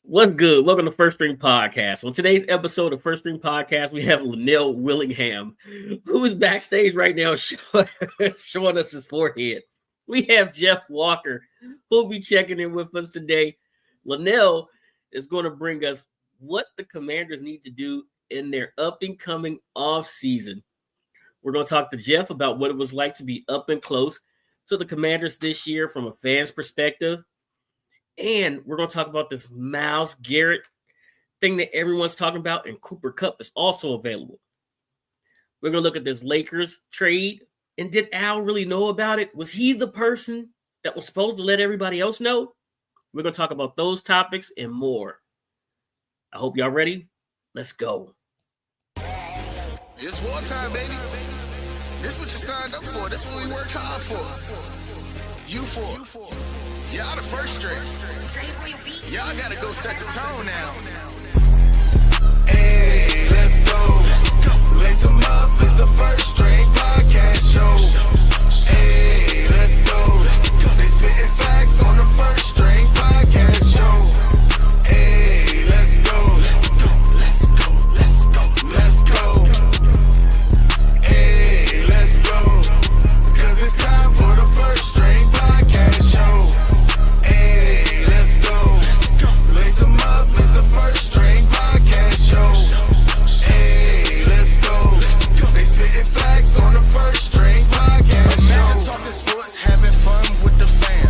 What's good? Welcome to First String Podcast. On today's episode of First String Podcast, we have Lynnell Willingham, who is backstage right now showing us his forehead. We have Jeff Walker, who'll be checking in with us today. Lynnell is going to bring us what the Commanders need to do in their up-and-coming offseason. We're going to talk to Jeff about what it was like to be up and close to the Commanders this year from a fan's perspective. And we're going to talk about this Myles Garrett thing that everyone's talking about, and Cooper Kupp is also available. We're going to look at this Lakers trade, and did Al really know about it? Was he the person that was supposed to let everybody else know? We're going to talk about those topics and more. I hope y'all ready. Let's go. It's wartime, baby. This what you signed up for. This what we worked hard for. You for. Y'all the first string. Y'all gotta go set the tone now. Hey, let's go. Lace them up. It's the First String Podcast Show. Hey, let's go. They spitting facts on the First String Podcast Show. Hey, let's go. Let's go. Hey, let's go. Cause it's time for the First String Podcast Show. Hey, let's go. Lace them up, it's the First String Podcast Show. Hey, let's go. They spitting facts on the First String Podcast Show. Imagine talking sports, having fun with the fam.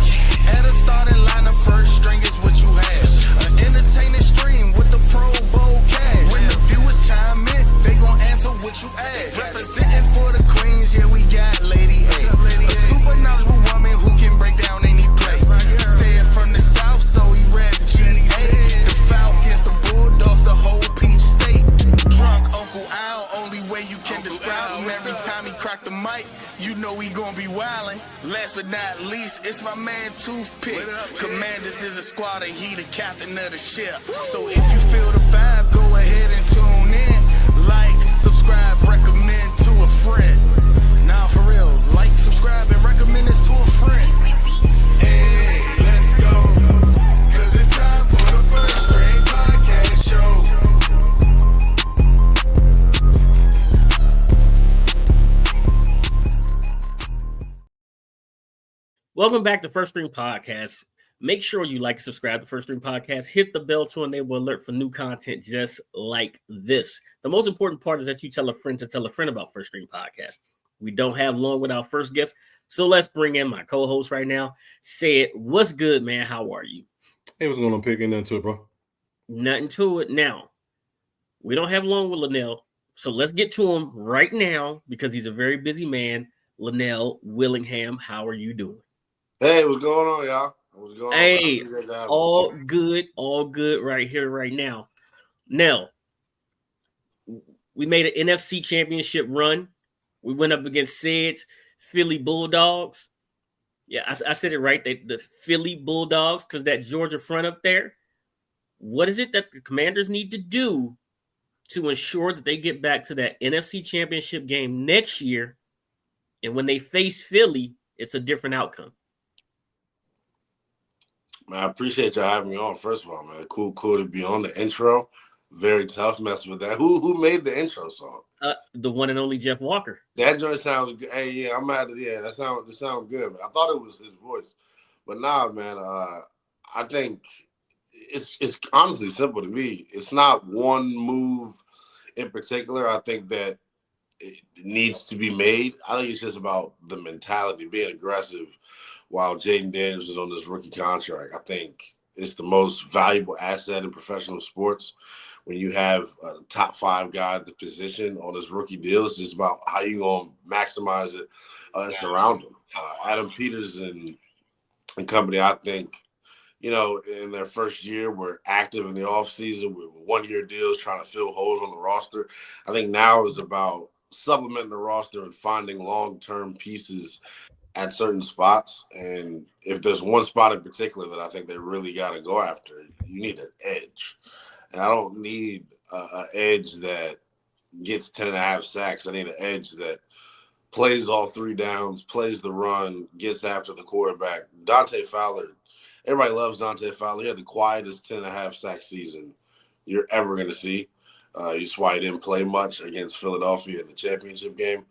At a starting lineup, First String is what you have. An entertaining stream with the Pro Bowl cast. When the viewers chime in, they gon' answer what you ask. Representing for the Queens, yeah, we got Lady A. A super knowledgeable woman who can break down any play. Say it from the South, so he rep GA. The Falcons, the Bulldogs, the whole Peach State. Drunk Uncle Al, only way you can describe him. Every time he crack the mic, you know he gon' be wildin'. Last but not least, it's my man Toothpick. Commanders is a squad and he the captain of the ship. So if you feel the vibe, go ahead and tune in. Like, subscribe, recommend to a friend. Now for real, like, subscribe, and recommend this to a friend. Hey, let's go. Cause it's time for the First String Podcast Show. Welcome back to First String Podcast. Make sure you like and subscribe to First String Podcast. Hit the bell to enable alert for new content just like this. The most important part is that you tell a friend to tell a friend about First String Podcast. We don't have long with our first guest, so let's bring in my co-host right now. Say it. What's good, man? How are you? Hey, what's going on, Pick? Ain't nothing to it, bro. Nothing to it. Now, we don't have long with Lynnell, so let's get to him right now because he's a very busy man. Lynnell Willingham, how are you doing? Hey, what's going on, y'all? What's going Hey, on? all good right here, right now. Now, we made an NFC championship run. We went up against Sid's Philly Bulldogs. Yeah, I said it right. The Philly Bulldogs, because that Georgia front up there. What is it that the Commanders need to do to ensure that they get back to that NFC championship game next year? And when they face Philly, it's a different outcome. Man, I appreciate y'all having me on. First of all, man, cool to be on the intro. Very tough messing with that. Who made the intro song? The one and only Jeff Walker. That joint sounds good. Hey, yeah, I'm mad at yeah. That sound good, man. I thought it was his voice, but nah, man. I think it's honestly simple to me. It's not one move in particular. I think that it needs to be made. I think it's just about the mentality, being aggressive. While Jaden Daniels is on this rookie contract, I think it's the most valuable asset in professional sports. When you have a top 5 guy at the position on this rookie deal, it's just about how you going to maximize it and surround him. Adam Peters and company, I think, in their first year, were active in the offseason with one-year deals, trying to fill holes on the roster. I think now is about supplementing the roster and finding long-term pieces at certain spots. And if there's one spot in particular that I think they really got to go after, you need an edge. And I don't need an edge that gets 10.5 sacks. I need an edge that plays all 3 downs, plays the run, gets after the quarterback. Dante Fowler everybody loves Dante Fowler. He had the quietest 10.5 sack season you're ever going to see. That's why he didn't play much against Philadelphia in the championship game.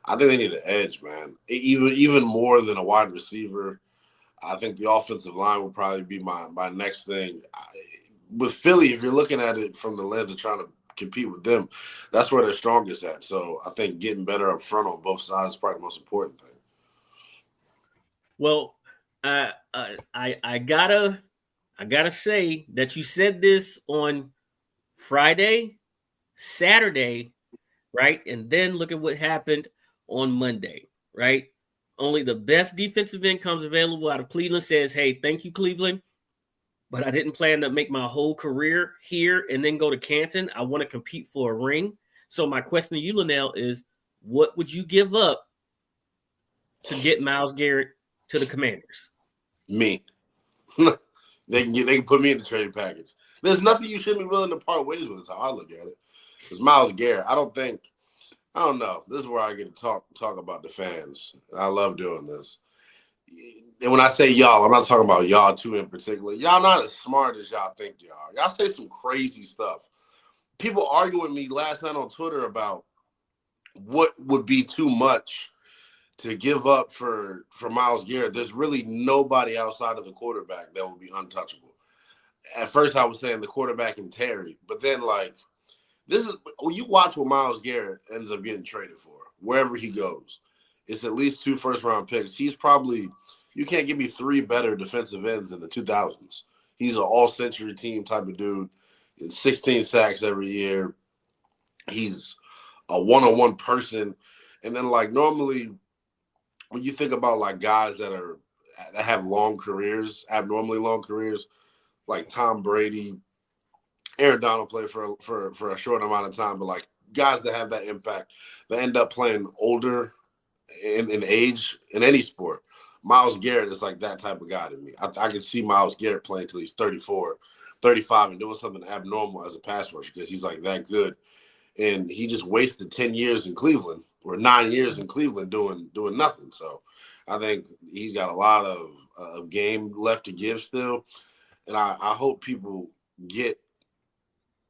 I think they need an edge, man. Even more than a wide receiver. I think the offensive line would probably be my next thing. With Philly, if you're looking at it from the lens of trying to compete with them, that's where they're strongest at. So I think getting better up front on both sides is probably the most important thing. Well, I gotta say that you said this on Friday, Saturday, right? And then look at what happened on Monday, right? Only the best defensive end comes available out of Cleveland, says, hey, thank you, Cleveland, but I didn't plan to make my whole career here and then go to Canton. I want to compete for a ring. So my question to you, Lynnell, is what would you give up to get Myles Garrett to the Commanders? Me. They can put me in the trade package. There's nothing you shouldn't be willing to part ways with. Is how I look at it. It's Myles Garrett. I don't know. This is where I get to talk about the fans. I love doing this. And when I say y'all, I'm not talking about y'all two in particular. Y'all not as smart as y'all think y'all. Y'all say some crazy stuff. People argued with me last night on Twitter about what would be too much to give up for Myles Garrett. There's really nobody outside of the quarterback that would be untouchable. At first, I was saying the quarterback and Terry, but then this is when you watch what Myles Garrett ends up getting traded for, wherever he goes. It's at least 2 first-round picks. He's probably you can't give me 3 better defensive ends in the 2000s. He's an all-century team type of dude. 16 sacks every year. He's a one-on-one person, and then normally when you think about guys that have long careers, abnormally long careers, like Tom Brady, Aaron Donald played for a short amount of time, but guys that have that impact, that end up playing older in age in any sport. Myles Garrett is that type of guy to me. I can see Myles Garrett playing until he's 34, 35 and doing something abnormal as a pass rusher because he's that good. And he just wasted 10 years in Cleveland or 9 years in Cleveland doing nothing. So I think he's got a lot of game left to give still. And I hope people get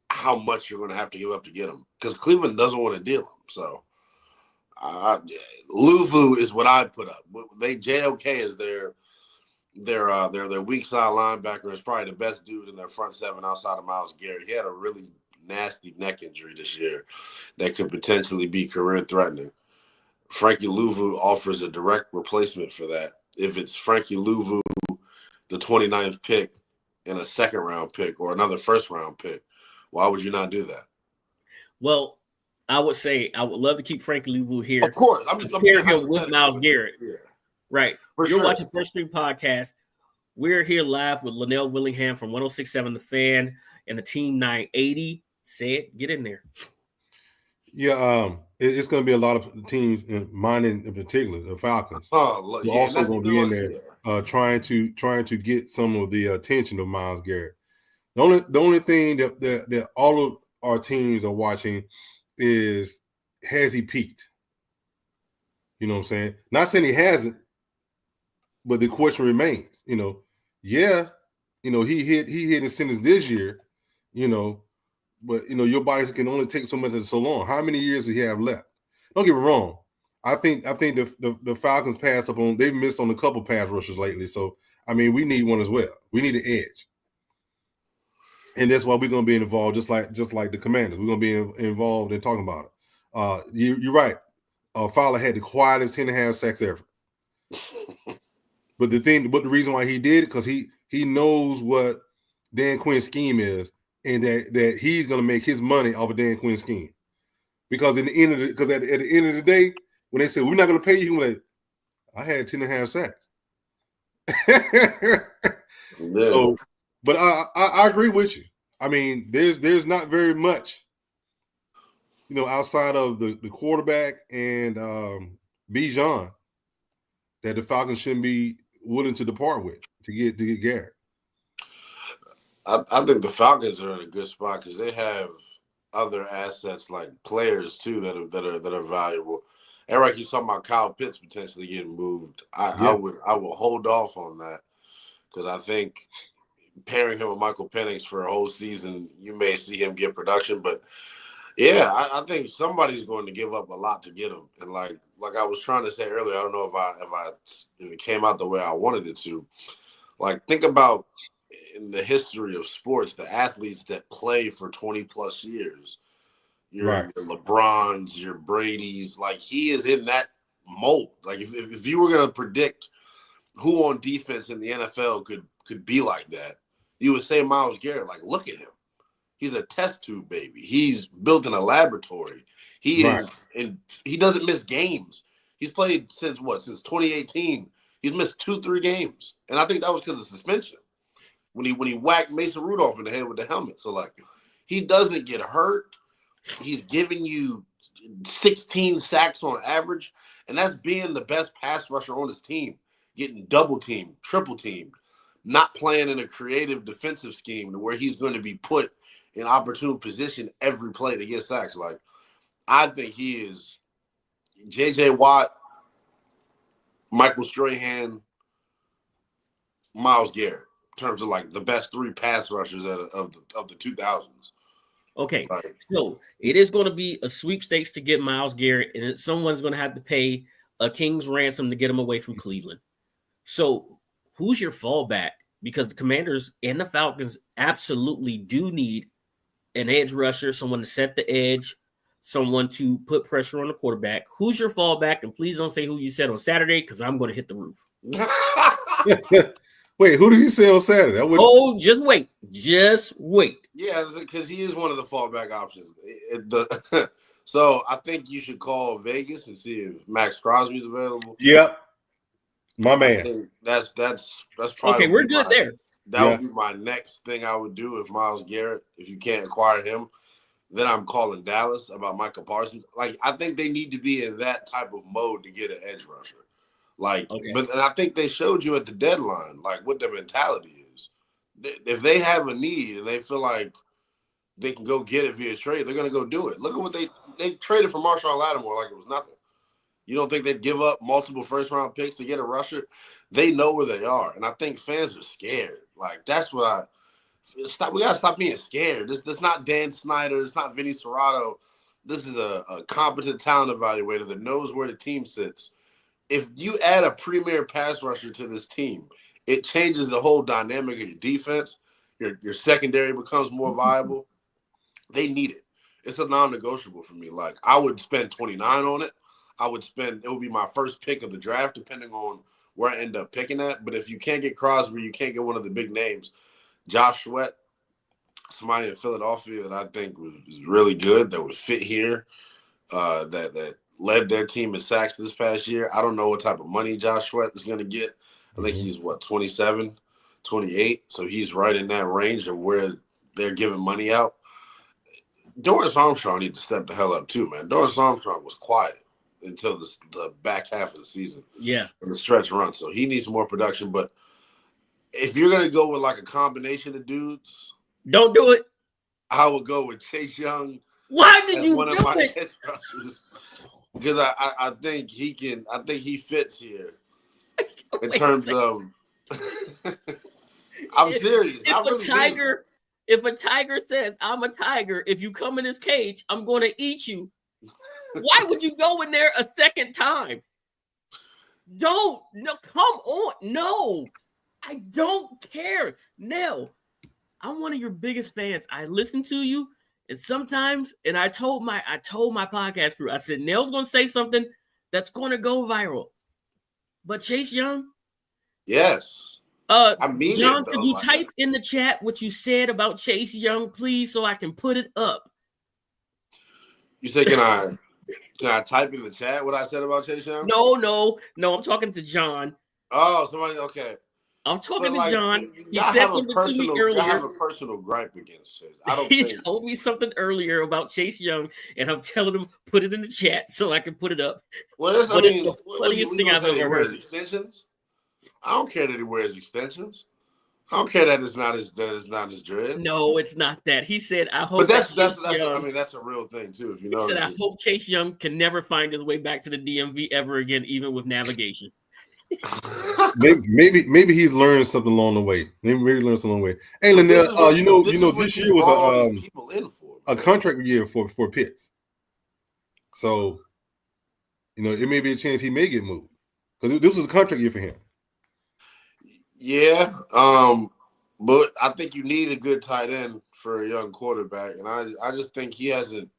how much you're going to have to give up to get him because Cleveland doesn't want to deal him. So Luvu is what I put up. JOK is their weak side linebacker. Is probably the best dude in their front 7 outside of Myles Garrett. He had a really nasty neck injury this year that could potentially be career threatening. Frankie Luvu offers a direct replacement for that. If it's Frankie Luvu, the 29th pick and a 2nd round pick or another 1st round pick, why would you not do that? Well, I would say I would love to keep Frankie Luvu here. Of course. I'm just compare him with Myles Garrett. Yeah. Right. For You're sure. watching First String Podcast. We're here live with Lynnell Willingham from 106.7 The Fan and the Team 980. Say it. Get in there. Yeah, it's going to be a lot of teams, mine in particular, the Falcons. Oh, yeah, also going to be in there trying to get some of the attention of Myles Garrett. The only thing that all of our teams are watching is, has he peaked? You know what I'm saying? Not saying he hasn't, but the question remains. He hit his sentence this year, but your body can only take so much and so long. How many years does he have left? Don't get me wrong. I think the Falcons passed up on, they've missed on a couple pass rushers lately. So we need one as well. We need an edge. And that's why we're going to be involved, just like the Commanders. We're going to be involved in talking about it. You're right. Fowler had the quietest 10.5 sacks ever. But the reason why he did it, because he knows what Dan Quinn's scheme is, and that he's going to make his money off of Dan Quinn's scheme. Because at the end of the day, when they say we're not going to pay you, I'm like, I had 10.5 sacks. So, but I agree with you. There's not very much, outside of the quarterback and Bijan that the Falcons shouldn't be willing to depart with to get Garrett. I think the Falcons are in a good spot because they have other assets like players too that are valuable. Eric, you talking about Kyle Pitts potentially getting moved. I would hold off on that because I think pairing him with Michael Penix for a whole season, you may see him get production. But yeah, I think somebody's going to give up a lot to get him. And like I was trying to say earlier, I don't know if it came out the way I wanted it to. Like, think about in the history of sports, the athletes that play for 20 plus years. Your LeBrons, your Brady's, like he is in that mold. Like if you were going to predict who on defense in the NFL could be like that, you would say Myles Garrett. Like, look at him. He's a test tube baby. He's built in a laboratory. He is, and he doesn't miss games. He's played since 2018. He's missed 2-3 games, and I think that was because of suspension. When he whacked Mason Rudolph in the head with the helmet. So like, he doesn't get hurt. He's giving you 16 sacks on average, and that's being the best pass rusher on his team, getting double teamed, triple teamed, not playing in a creative defensive scheme to where he's going to be put in opportune position every play to get sacks. Like, I think he is J.J. Watt, Michael Strahan, Myles Garrett in terms of like the best 3 pass rushers of the 2000s. Okay, so it is going to be a sweepstakes to get Myles Garrett, and someone's going to have to pay a king's ransom to get him away from Cleveland. So who's your fallback? Because the Commanders and the Falcons absolutely do need an edge rusher, someone to set the edge, someone to put pressure on the quarterback. Who's your fallback? And please don't say who you said on Saturday, because I'm going to hit the roof. Wait, who did you say on Saturday? Just wait. Just wait. Yeah, because he is one of the fallback options. So I think you should call Vegas and see if Max Crosby's available. Yep. My man. That's probably okay. We're good there. That would be my next thing I would do if Myles Garrett, if you can't acquire him. Then I'm calling Dallas about Micah Parsons. Like, I think they need to be in that type of mode to get an edge rusher. Like, but I think they showed you at the deadline, like, what their mentality is. If they have a need and they feel like they can go get it via trade, they're going to go do it. Look at what they traded for Marshawn Lattimore like it was nothing. You don't think they'd give up multiple first-round picks to get a rusher? They know where they are, and I think fans are scared. Like, that's what we got to stop being scared. This not Dan Snyder. It's not Vinny Serrato. This is a competent talent evaluator that knows where the team sits. If you add a premier pass rusher to this team, it changes the whole dynamic of your defense. Your secondary becomes more viable. They need it. It's a non-negotiable for me. Like, I would spend 29 on it. It would be my first pick of the draft, depending on where I end up picking at. But if you can't get Crosby, you can't get one of the big names. Josh Sweat, somebody in Philadelphia that I think was really good, that would fit here, that led their team in sacks this past year. I don't know what type of money Josh Sweat is going to get. I think he's, 27, 28. So he's right in that range of where they're giving money out. Dorrance Armstrong needs to step the hell up too, man. Dorrance Armstrong was quiet until the back half of the season. Yeah. And the stretch run. So he needs more production. But if you're going to go with like a combination of dudes, don't do it. I would go with Chase Young. Why did you do it? Because I think he can. I think he fits here in terms of. I'm serious. If a tiger says, "I'm a tiger," if you come in his cage, I'm going to eat you. Why would you go in there a second time? Come on. No, I don't care. Nell, I'm one of your biggest fans. I listen to you, and sometimes, and I told my podcast crew, I said, Nell's going to say something that's going to go viral. But Chase Young? Yes. I mean, John, could you type in the chat what you said about Chase Young, please, so I can put it up? You say, can I type in the chat what I said about Chase Young? No. I'm talking to John. Oh, somebody, okay. I'm talking to John. He said something to me earlier. I have a personal gripe against Chase. He told me something earlier about Chase Young, and I'm telling him put it in the chat so I can put it up. Well, it's the funniest thing I've ever heard. Extensions? I don't care that he wears extensions. I don't care that it's not his dreads. No, it's not that. He said, "I hope." But that's a real thing too. If you know, he said, "I hope Chase Young can never find his way back to the DMV ever again, even with navigation." maybe he's learned something along the way. Maybe he learned something along the way. Hey, Lynnell, this year was people in for a contract year for Pitts. So, it may be a chance he may get moved because this was a contract year for him. Yeah, but I think you need a good tight end for a young quarterback, and I just think he hasn't.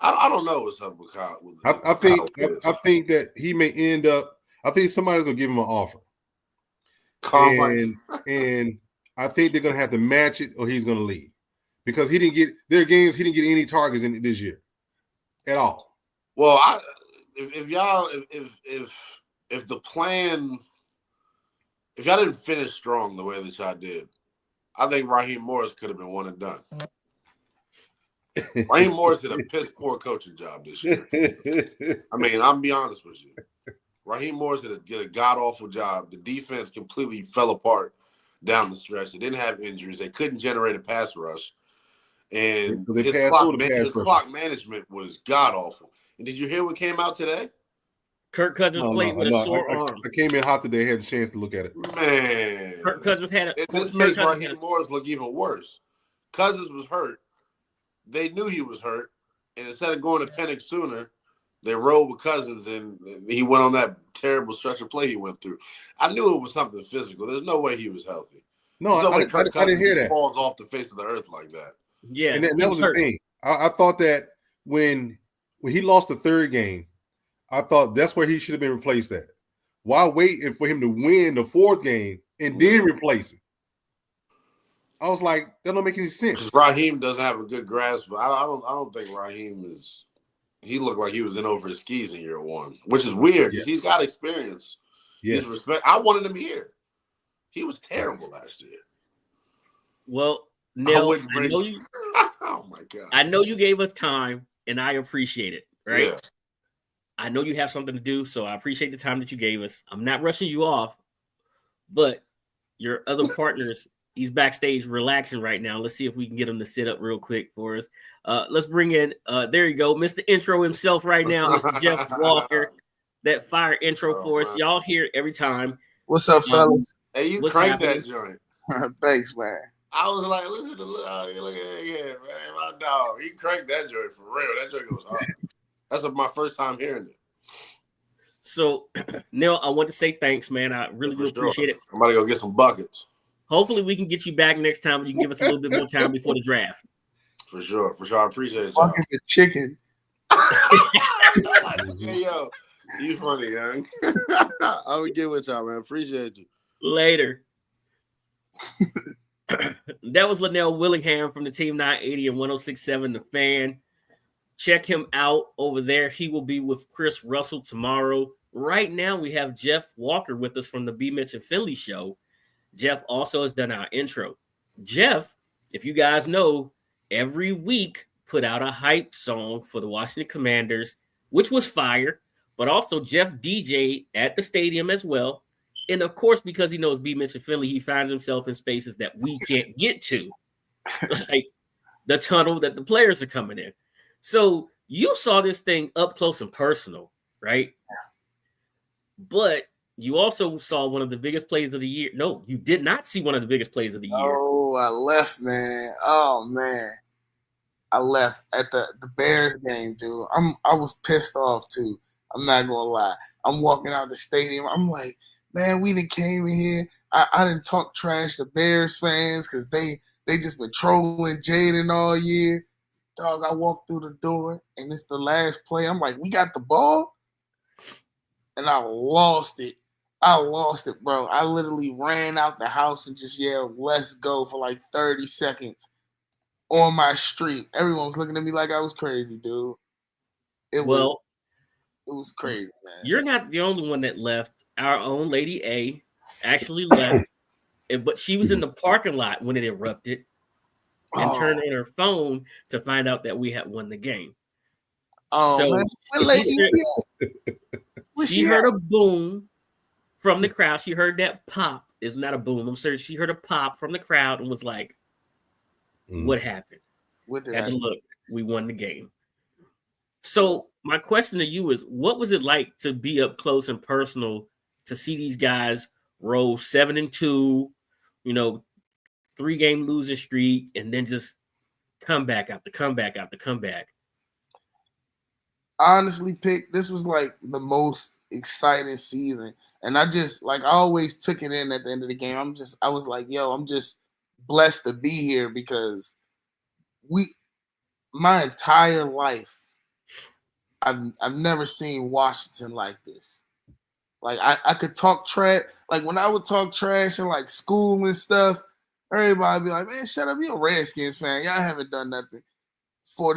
I don't know what's up with Kyle. I think that he may end up. I think somebody's gonna give him an offer, and I think they're gonna have to match it, or he's gonna leave because he didn't get any targets in this year at all. Well, if the plan, if y'all didn't finish strong the way that y'all did, I think Raheem Morris could have been one and done. Raheem Morris did a piss poor coaching job this year. I mean, I'm be honest with you. Raheem Morris did a god awful job. The defense completely fell apart down the stretch. They didn't have injuries. They couldn't generate a pass rush, and his clock management was god awful. And did you hear what came out today? Kirk Cousins played with a sore arm. I came in hot today. I had a chance to look at it. Man, Kirk Cousins had this makes Raheem Morris look even worse. Cousins was hurt. They knew he was hurt, and instead of going to Penix sooner, they rolled with Cousins, and he went on that terrible stretch of play he went through. I knew it was something physical. There's no way he was healthy. No, I didn't hear that. Falls off the face of the earth like that. Yeah, and that was the thing. I thought that when he lost the third game, I thought that's where he should have been replaced at. Why wait for him to win the fourth game and then replace it? I was like, that don't make any sense. Because Raheem doesn't have a good grasp. I don't think Raheem is. He looked like he was in over his skis in year one, which is weird because he's got experience. Yes. He's respect. I wanted him here. He was terrible last year. Well, Nell, oh my God. I know you gave us time, and I appreciate it. Right? Yeah. I know you have something to do, so I appreciate the time that you gave us. I'm not rushing you off, but your other partners. He's backstage relaxing right now. Let's see if we can get him to sit up real quick for us. Let's bring in, there you go, Mr. Intro himself right now, Mr. Jeff Walker. That fire intro for us. Y'all hear it every time. What's up, fellas? Hey, you cranked that joint. Thanks, man. I was like, listen to look at it, man. My dog, he cranked that joint for real. That joint goes hard. That's my first time hearing it. So, Neil, I want to say thanks, man. I really do appreciate it. I'm about to go get some buckets. Hopefully, we can get you back next time. You can give us a little bit more time before the draft. For sure. I appreciate it. Buckets of chicken. Hey, yo, you funny, young. I will get with y'all, man. Appreciate you. Later. That was Lynnell Willingham from the Team 980 and 106.7 The Fan. Check him out over there. He will be with Chris Russell tomorrow. Right now, we have Jeff Walker with us from the B. Mitch and Finley show. Jeff also has done our intro. Jeff, if you guys know, every week put out a hype song for the Washington Commanders, which was fire, but also Jeff DJ at the stadium as well. And of course, because he knows B. Mitch and Finley, he finds himself in spaces that we can't get to, like the tunnel that the players are coming in. So you saw this thing up close and personal, right? But you also saw one of the biggest plays of the year. No, you did not see one of the biggest plays of the year. Oh, I left, man. Oh, man. I left at the Bears game, dude. I was pissed off, too. I'm not going to lie. I'm walking out the stadium. I'm like, man, we done came in here. I didn't talk trash to Bears fans because they just been trolling Jaden all year. Dog, I walked through the door, and it's the last play. I'm like, we got the ball? And I lost it. Bro. I literally ran out the house and just yelled, let's go for like 30 seconds on my street. Everyone was looking at me like I was crazy, dude. It was crazy, man. You're not the only one that left. Our own Lady A actually left, but she was in the parking lot when it erupted and turned on her phone to find out that we had won the game. Oh, so man. She heard a boom from the crowd. She heard that pop. It's not a boom. I'm sorry. She heard a pop from the crowd and was like, what happened? Had to look. We won the game. So my question to you is, what was it like to be up close and personal to see these guys roll 7-2, 3-game losing streak, and then just comeback after comeback after comeback. Honestly, this was like the most exciting season, and I always took it in at the end of the game. I was like, yo, I'm just blessed to be here because my entire life, I've never seen Washington like this. Like I could talk trash. Like when I would talk trash in like school and stuff, everybody would be like, man, shut up, you're a Redskins fan. Y'all haven't done nothing. For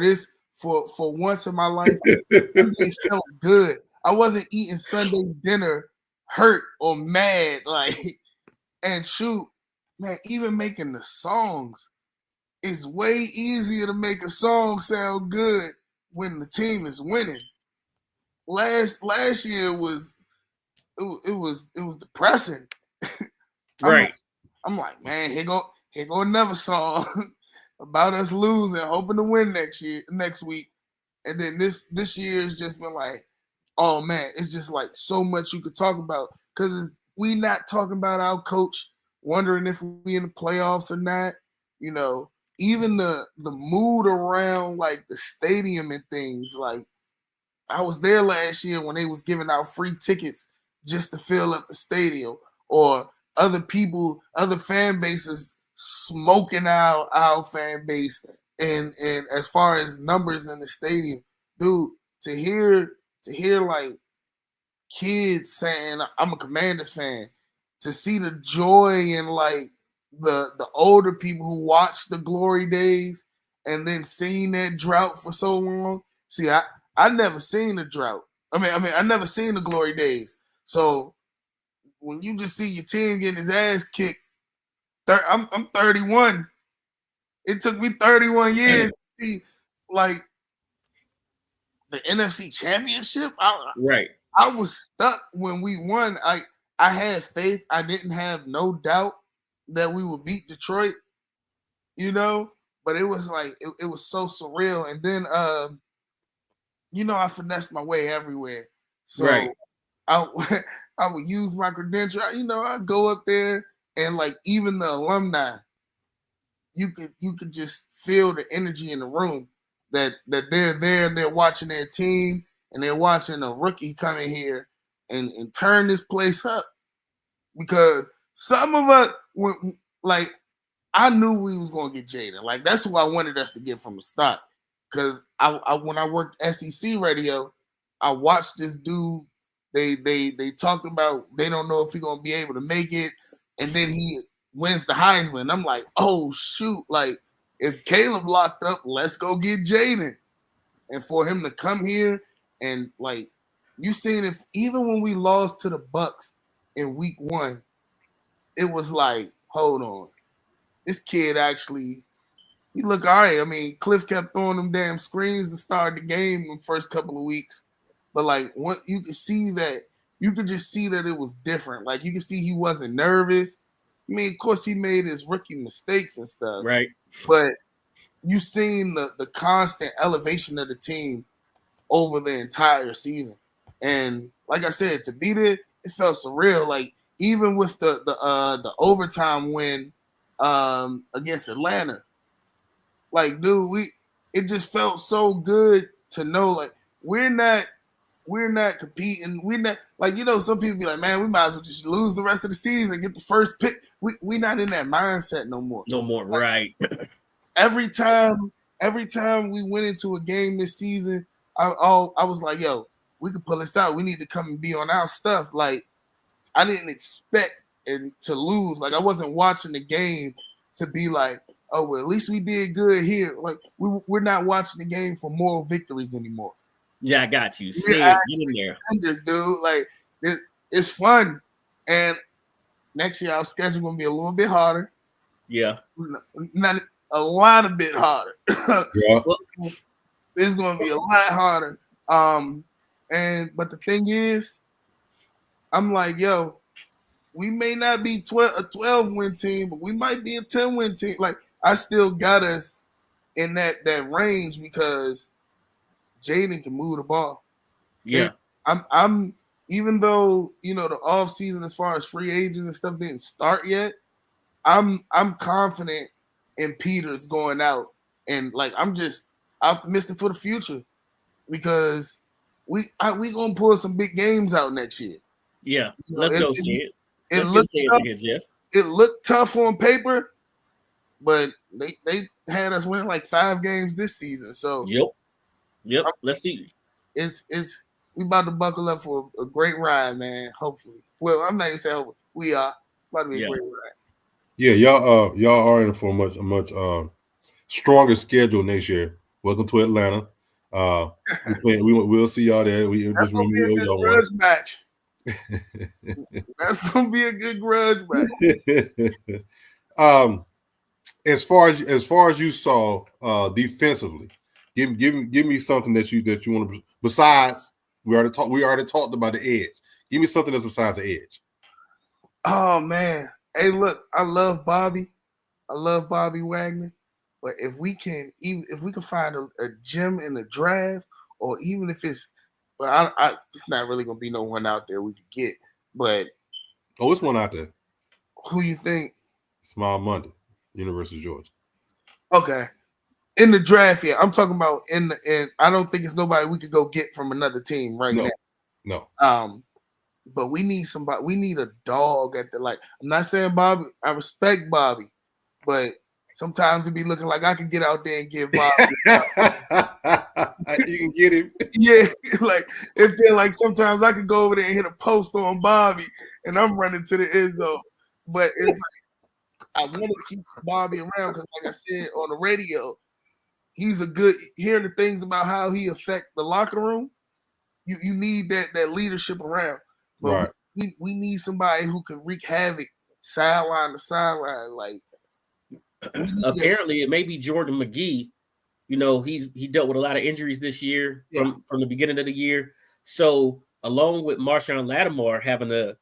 once in my life, Sunday felt good. I wasn't eating Sunday dinner hurt or mad. And shoot, man, even making the songs, it's way easier to make a song sound good when the team is winning. Last year was depressing. Right. I'm like, man, here go another song about us losing, hoping to win next week. And then this year's just been like, oh man, it's just like so much you could talk about because we not talking about our coach wondering if we in the playoffs or not. Even the mood around like the stadium and things. Like I was there last year when they was giving out free tickets just to fill up the stadium, or other fan bases smoking our fan base, and as far as numbers in the stadium, dude, to hear like kids saying I'm a Commanders fan, to see the joy in like the older people who watched the glory days and then seeing that drought for so long. See, I never seen the drought. I never seen the glory days. So when you just see your team getting his ass kicked, I'm 31. It took me 31 years to see like the NFC Championship. Right. I was stuck when we won. I had faith. I didn't have no doubt that we would beat Detroit, but it was like it was so surreal. And then I finessed my way everywhere. So right. I would use my credential. I'd go up there and like even the alumni, you could just feel the energy in the room that they're there and they're watching their team and they're watching a rookie come in here and turn this place up. Because some of us, like, I knew we was going to get Jaden. Like, that's who I wanted us to get from the start. Because when I worked SEC radio, I watched this dude. They talked about they don't know if he's going to be able to make it. And then he wins the Heisman. I'm like, oh, shoot. Like, if Caleb locked up, let's go get Jaden. And for him to come here and, like, you seen if even when we lost to the Bucks in week 1, it was like, hold on. This kid actually, he look all right. I mean, Cliff kept throwing them damn screens to start the game in the first couple of weeks. But, like, what you could see that, you could just see that it was different. Like, you could see he wasn't nervous. I mean, of course, he made his rookie mistakes and stuff. Right. But you seen the constant elevation of the team over the entire season. And like I said, to beat it, it felt surreal. Like, even with the overtime win against Atlanta, like, dude, it just felt so good to know, like, we're not competing. We're not, like, some people be like, man, we might as well just lose the rest of the season, get the first pick. We not in that mindset no more. No more, like, right. Every time we went into a game this season, I was like, yo, we could pull this out. We need to come and be on our stuff. Like, I didn't expect it to lose. Like, I wasn't watching the game to be like, oh, well, at least we did good here. Like, we're not watching the game for moral victories anymore. Yeah, I got you. Get in there. Contenders, dude. Like, it's fun. And next year, our schedule going to be a little bit harder. Yeah. Not a lot a bit harder. Yeah. It's going to be a lot harder. But the thing is, I'm like, yo, we may not be a 12-win team, but we might be a 10-win team. Like, I still got us in that range because Jaden can move the ball. Yeah. I'm even though the off season as far as free agents and stuff didn't start yet, I'm confident in Peters going out, and like I'm just optimistic for the future because we gonna pull some big games out next year. Yeah, let's go see it. It Let's looked get tough. here, Jeff. It looked tough on paper, but they had us winning like 5 games this season. So Yep. Let's see. It's we about to buckle up for a great ride, man. Hopefully. Well, I'm not even saying hopefully. We are. It's about to be a great ride. Yeah, y'all are in for a much stronger schedule next year. Welcome to Atlanta. We'll see y'all there. That's gonna be a good grudge match. That's gonna be a good grudge match. As far as you saw defensively, give me something that you want to. Besides, we already talked about the edge. Give me something that's besides the edge. Oh man, hey, look, I love Bobby Wagner, but if we can find a gem in the draft, or even if it's, well, it's not really gonna be no one out there we could get, but it's one out there. Who you think? Smile Monday, University of Georgia. Okay. In the draft, yeah. I'm talking about in I don't think it's nobody we could go get from another team now. No. But we need somebody. We need a dog at the I'm not saying Bobby. I respect Bobby, but sometimes it be looking like I can get out there and give Bobby. You can get him. Yeah, like it feel like sometimes I could go over there and hit a post on Bobby, and I'm running to the end zone. But it's like I want to keep Bobby around because, like I said on the radio, he's a good hearing the things about how he affect the locker room. You need that leadership around. But right. we need somebody who can wreak havoc sideline to sideline. Like apparently, it may be Jordan McGee. He dealt with a lot of injuries this year from the beginning of the year. So along with Marshawn Lattimore having a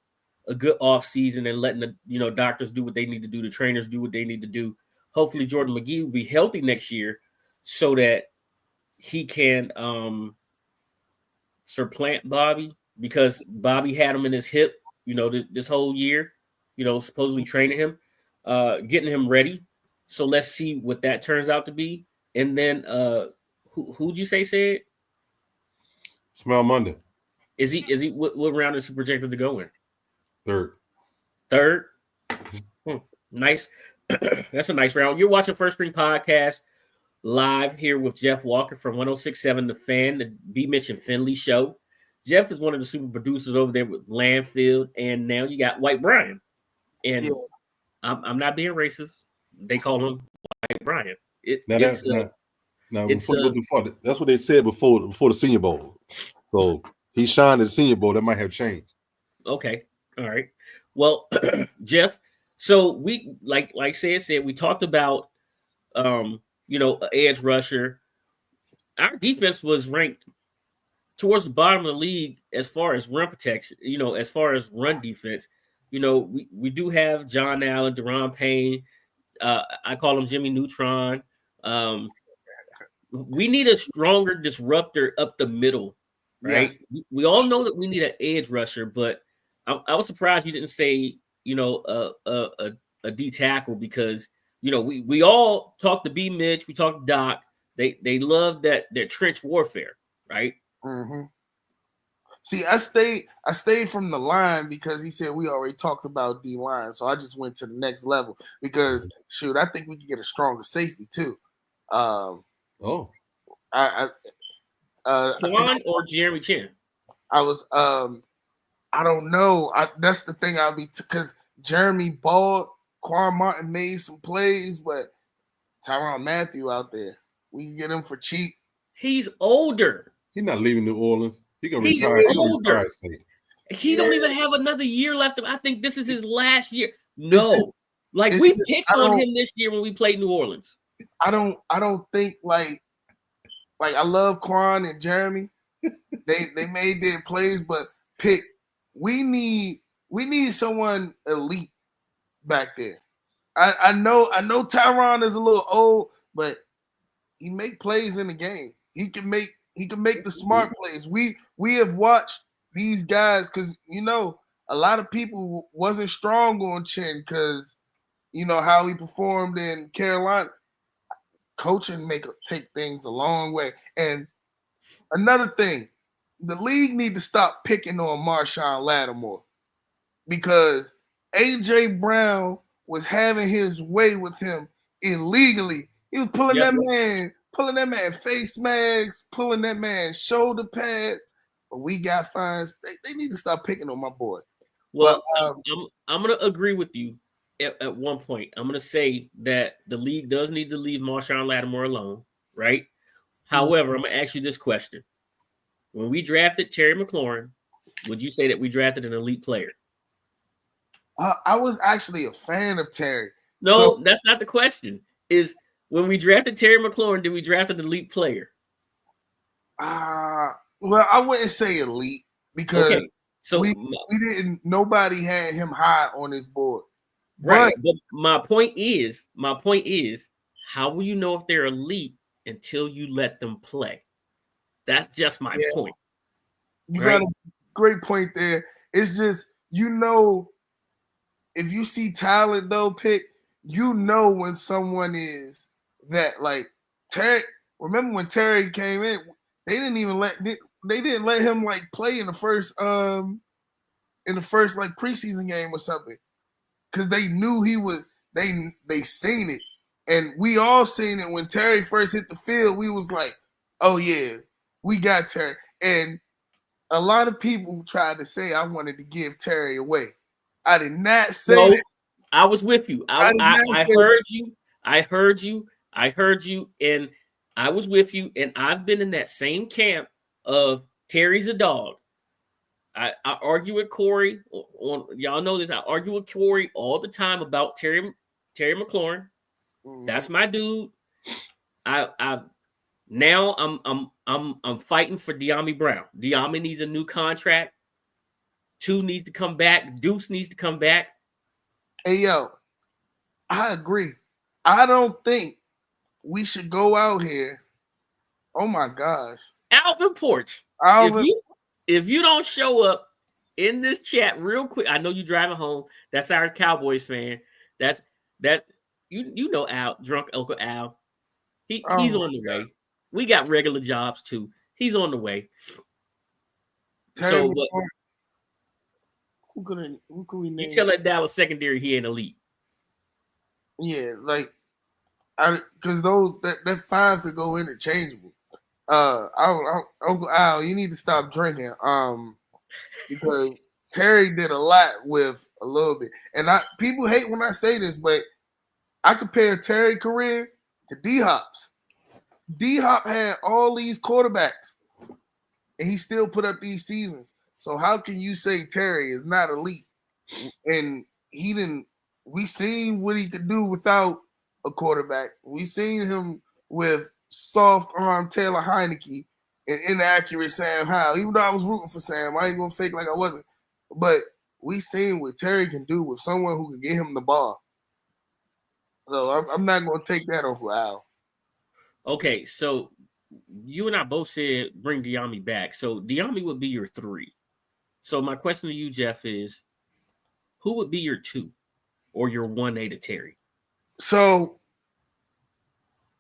good off season and letting the doctors do what they need to do, the trainers do what they need to do. Hopefully, Jordan McGee will be healthy next year so that he can supplant Bobby. Because Bobby had him in his hip, this whole year, supposedly training him, getting him ready. So let's see what that turns out to be. And then who'd you say said? Smile Monday. Is he what round is he projected to go in? Third? Nice. That's a nice round. You're watching First String Podcast live here with Jeff Walker from 106.7 The Fan, the B. Mitch and Finley show. Jeff is one of the super producers over there with Landfield, and now you got White Brian. And I'm not being racist. They call him White Brian. That's what they said before the Senior Bowl. So he shined at the Senior Bowl. That might have changed. Okay, all right. Well, Jeff. So we like said we talked about an edge rusher. Our defense was ranked towards the bottom of the league as far as run protection, as far as run defense. We do have John Allen, Deron Payne. I call him Jimmy Neutron. We need a stronger disruptor up the middle, right? Yes. We all know that we need an edge rusher, but I was surprised you didn't say, a D tackle because, we all talk to B Mitch, we talk to Doc. They love that trench warfare, right? Mm-hmm. See, I stayed from the line because he said we already talked about D line, so I just went to the next level because I think we could get a stronger safety too. Quan or Jeremy Chin? I was I don't know. That's the thing. I'll be because Jeremy balled, Quan Martin made some plays, but Tyrann Mathieu out there, we can get him for cheap. He's older. He's not leaving New Orleans. He's older. He don't even have another year left. I think this is his last year. No, we picked on him this year when we played New Orleans. I don't think like I love Quan and Jeremy. They made their plays, but we need someone elite back there. I know Tyrann is a little old, but he make plays in the game. He can make the smart plays. We have watched these guys, because a lot of people wasn't strong on Chin because how he performed in Carolina. Coaching take things a long way. And another thing, the league need to stop picking on Marshawn Lattimore because AJ Brown was having his way with him illegally. He was pulling that man face masks, pulling that man shoulder pads. But we got fines. They need to stop picking on my boy. Well, I'm going to agree with you at one point. I'm going to say that the league does need to leave Marshawn Lattimore alone, right? However, I'm going to ask you this question. When we drafted Terry McLaurin, would you say that we drafted an elite player? I was actually a fan of Terry. No, that's not the question. Is when we drafted Terry McLaurin, did we draft an elite player? Well, I wouldn't say elite because we didn't. Nobody had him high on his board. Right. But my point is, how will you know if they're elite until you let them play? That's just my point. You got a great point there. It's just if you see talent though, when someone is that like Terry. Remember when Terry came in, they didn't let him like play in the first like preseason game or something because they knew he was. They seen it, and we all seen it when Terry first hit the field. We was like, oh yeah, we got Terry, and a lot of people tried to say I wanted to give Terry away. I did not say that. I was with you. I heard you, and I was with you, and I've been in that same camp of Terry's a dog. I argue with Corey on y'all know this. I argue with Corey all the time about Terry McLaurin. Mm-hmm. That's my dude. Now I'm fighting for De'Ami Brown. De'Ami needs a new contract. 2 needs to come back. Deuce needs to come back. Hey yo, I agree. I don't think we should go out here. Oh my gosh, Alvin Porch. If you don't show up in this chat real quick, I know you're driving home. That's our Cowboys fan. That you know Al, drunk Uncle Al. He's on the way. We got regular jobs too. He's on the way. Who could we name? You tell that Dallas secondary he ain't elite. Yeah, like because that 5 could go interchangeable. Uncle Al, you need to stop drinking. Because Terry did a lot with a little bit, and people hate when I say this, but I compare Terry's career to D-Hop's. D-Hop had all these quarterbacks, and he still put up these seasons. So how can you say Terry is not elite? And he didn't. We seen what he could do without a quarterback. We seen him with soft arm Taylor Heineke and inaccurate Sam Howell. Even though I was rooting for Sam, I ain't gonna fake like I wasn't. But we seen what Terry can do with someone who can get him the ball. So I'm not gonna take that over Al. Okay, so you and I both said bring De'Ami back. So De'Ami would be your 3. So my question to you, Jeff, is who would be your 2 or your 1A to Terry? So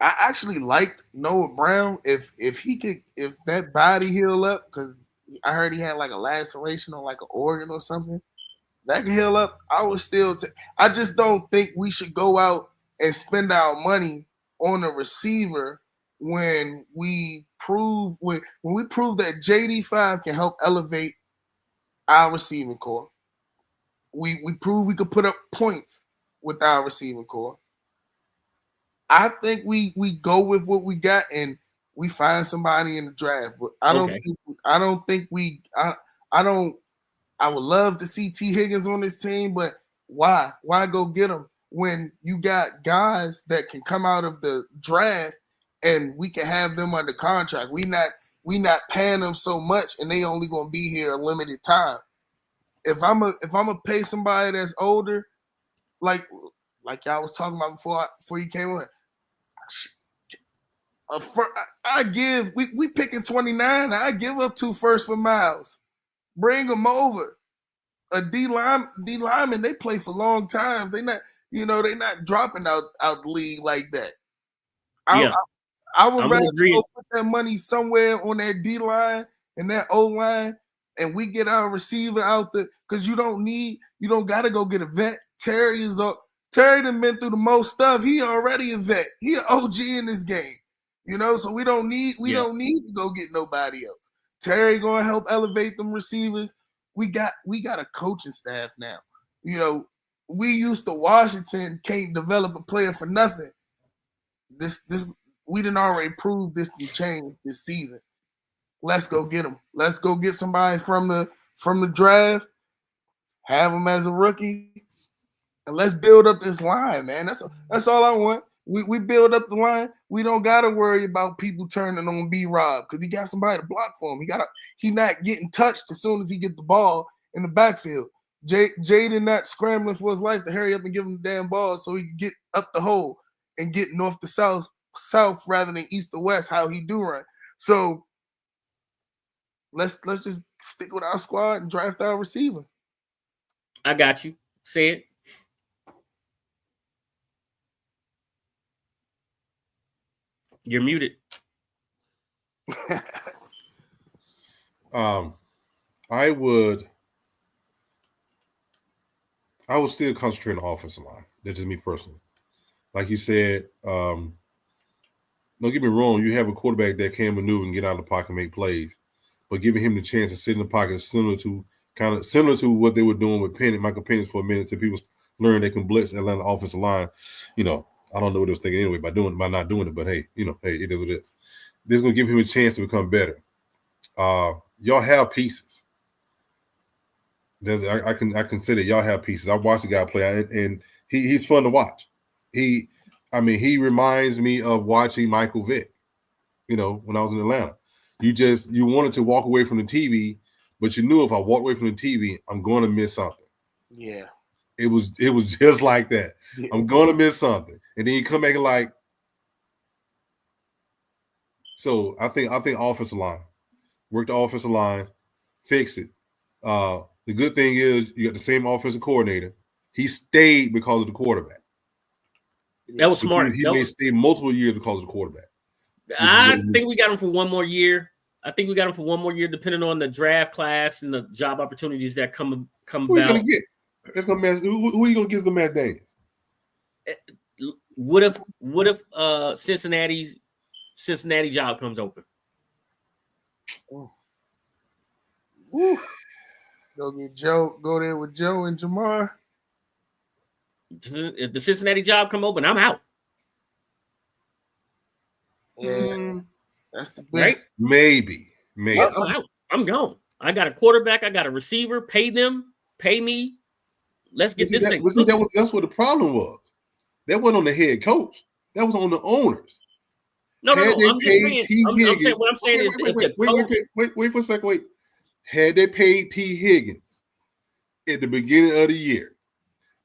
I actually liked Noah Brown if that body heal up, because I heard he had like a laceration on like an organ or something. That can heal up. I would still I just don't think we should go out and spend our money on a receiver when we prove that JD5 can help elevate our receiving core. We prove we could put up points with our receiving core. I think we go with what we got and we find somebody in the draft. But I would love to see T. Higgins on this team, but why? Why go get him when you got guys that can come out of the draft and we can have them under contract? We not paying them so much and they only gonna be here a limited time. If I'm a pay somebody that's older, like y'all was talking about before you came on, we picking 29. I give up 2 firsts for Miles. Bring them over. A D lineman, they play for long times. They not, they not dropping out the league like that. I would I'm rather agreeing. go put that money somewhere on that D line and that O line, and we get our receiver out there because you don't got to go get a vet. Terry done been through the most stuff. He already a vet. He an OG in this game, So we don't need to go get nobody else. Terry gonna help elevate them receivers. We got a coaching staff now. We used to Washington can't develop a player for nothing. This we didn't already prove this can change this season. Let's go get him. Let's go get somebody from the draft, have him as a rookie, and let's build up this line, man. That's all I want. We build up the line. We don't gotta worry about people turning on B-Rob because he got somebody to block for him. He not getting touched as soon as he get the ball in the backfield. Jaden not scrambling for his life to hurry up and give him the damn ball so he can get up the hole and get north to south rather than east to west, how he do run. So let's just stick with our squad and draft our receiver. I got you. Say it. You're muted. I would still concentrate on the offensive line. That's just me personally. Like you said, don't get me wrong, you have a quarterback that can maneuver and get out of the pocket and make plays, but giving him the chance to sit in the pocket is similar to what they were doing with Michael Penix for a minute until people learn they can blitz Atlanta offensive line. I don't know what they was thinking anyway by not doing it, but hey, it is what it is. This is gonna give him a chance to become better. Y'all have pieces. I can say that y'all have pieces. I watched the guy play, and he's fun to watch. He reminds me of watching Michael Vick. When I was in Atlanta, you wanted to walk away from the TV, but you knew if I walked away from the TV, I'm going to miss something. Yeah. It was just like that. Yeah. I'm going to miss something. And then you come back and like, so I think offensive line, work the offensive line, fix it. The good thing is you got the same offensive coordinator. He stayed because of the quarterback. That was smart. He may stay multiple years because of the quarterback. I think we got him for one more year. Depending on the draft class and the job opportunities that come Who about. Who are you gonna give the Matt Daniels? What if Cincinnati job comes open? Woo. Go get Joe. Go there with Joe and Jamar. If the Cincinnati job come open, I'm out. Yeah, that's the best. Right? Maybe. Yeah, I'm out. I'm gone. I got a quarterback. I got a receiver. Pay them. Pay me. Let's get this thing. That's what the problem was. That wasn't on the head coach. That was on the owners. No. I'm just saying. I'm saying what I'm saying is wait for a second. Wait. Had they paid T. Higgins at the beginning of the year,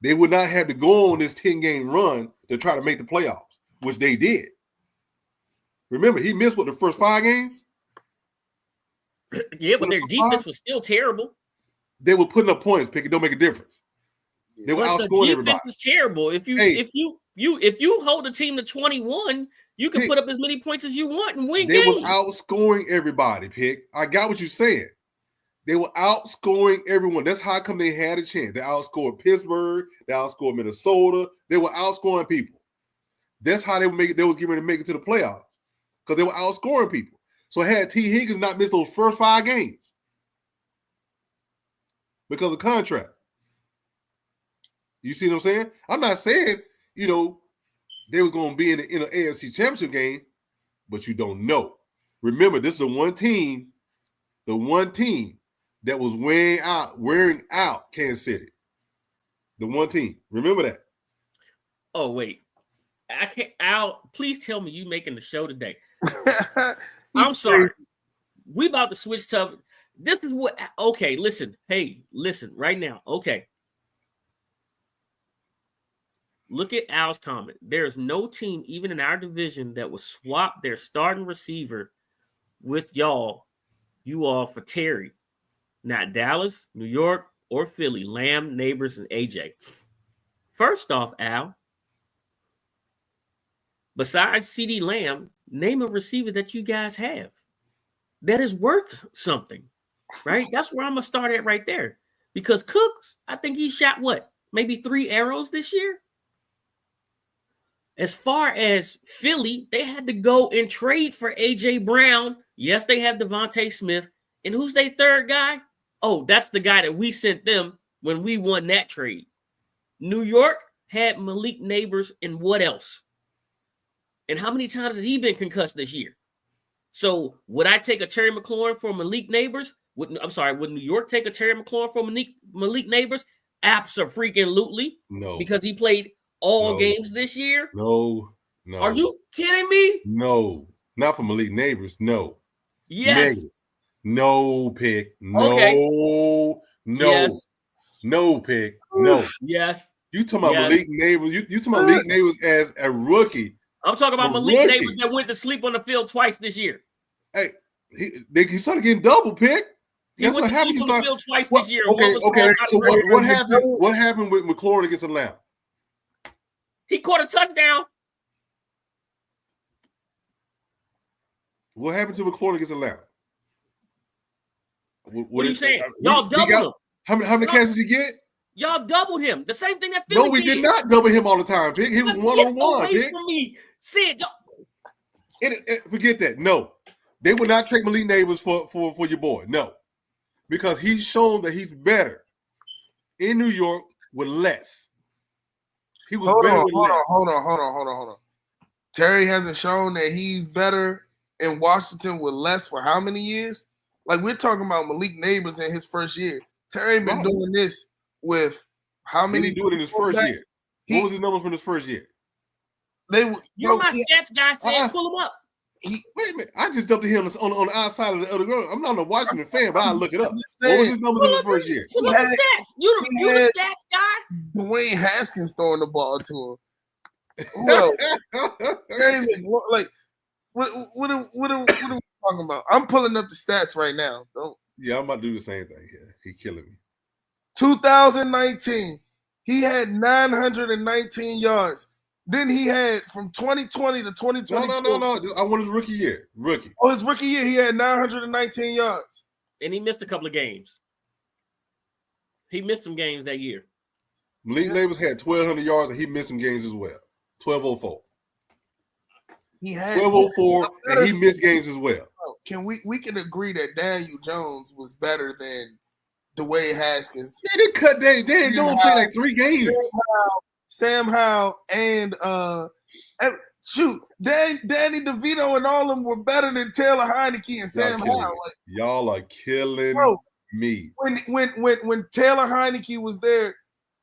they would not have to go on this 10-game run to try to make the playoffs, which they did. Remember, he missed the first 5 games? Yeah, but their defense was still terrible. They were putting up points, Pick. It don't make a difference. They were outscoring everybody. The defense was terrible. If you hold a team to 21, you can put up as many points as you want and win games. They was outscoring everybody, Pick. I got what you're saying. They were outscoring everyone. That's how come they had a chance. They outscored Pittsburgh. They outscored Minnesota. They were outscoring people. That's how they would make it. They was getting ready to make it to the playoffs because they were outscoring people. So had T. Higgins not missed those first 5 games because of contract. You see what I'm saying? I'm not saying, they were going to be in an AFC Championship game, but you don't know. Remember, this is the one team that was wearing out Kansas City. The one team. Remember that. Oh, wait. I can't. Al, please tell me you making the show today. I'm sorry. We about to switch to. This is what. Okay, listen. Hey, listen right now. Okay. Look at Al's comment. There's no team, even in our division, that will swap their starting receiver with you all for Terry. Not Dallas, New York, or Philly. Lamb, Neighbors, and AJ. First off, Al, besides CD Lamb, name a receiver that you guys have that is worth something, right? That's where I'm going to start at right there. Because Cooks, I think he shot what? Maybe 3 arrows this year? As far as Philly, they had to go and trade for A.J. Brown. Yes, they have Devontae Smith. And who's their third guy? Oh, that's the guy that we sent them when we won that trade. New York had Malik Neighbors and what else? And how many times has he been concussed this year? So would I take a Terry McLaurin for Malik Neighbors? Would New York take a Terry McLaurin for Malik Neighbors? Absolutely. No. Because he played all games this year? No. Are you kidding me? No. Not for Malik Neighbors. No. Yes. Negative. No pick. No. Okay. No. Yes. No pick. No. Yes. You talking about Malik Neighbors? You talking about Malik Neighbors as a rookie? I'm talking about Malik Neighbors that went to sleep on the field twice this year. Hey, he started getting double pick. He went to sleep on the field twice this year. Okay. So what happened? What happened with McLaurin against Atlanta? He caught a touchdown. What happened to McLaurin against Atlanta? What are you saying? Y'all doubled him. How many catches did he get? Y'all doubled him. The same thing that Philly No, we did not double him all the time, Pick. He was one-on-one, Pick. From me. Sid, forget that. No. They would not trade Malik Neighbors for your boy. No. Because he's shown that he's better in New York with less. He was better with less. Hold on. Terry hasn't shown that he's better in Washington with less for how many years? Like, we're talking about Malik Neighbors in his first year. Terry been doing this with how many? Did he do it in his first year? What was his numbers from his first year? You're my stats guy. Said pull him up. Wait a minute. I just jumped to him on the outside of the other girl. I'm not a Washington fan, but I'll look it up. What was his numbers in his first year? Pull up the stats. You're the stats guy. Dwayne Haskins throwing the ball to him. Well, like, what are we talking about? I'm pulling up the stats right now. Yeah, I'm about to do the same thing here. He's killing me. 2019, he had 919 yards. Then he had from 2020 to 2024. No. I want his rookie year. Oh, his rookie year, he had 919 yards. And he missed a couple of games. He missed some games that year. Malik Neighbors had 1,200 yards, and he missed some games as well. 1,204. He had 1,204, and he missed games as well. Can we can agree that Daniel Jones was better than Dwayne Haskins? They didn't cut Daniel Jones played like 3 games. Sam Howell and Danny DeVito and all of them were better than Taylor Heineke and Sam Howell. Like, y'all are killing me. When Taylor Heineke was there,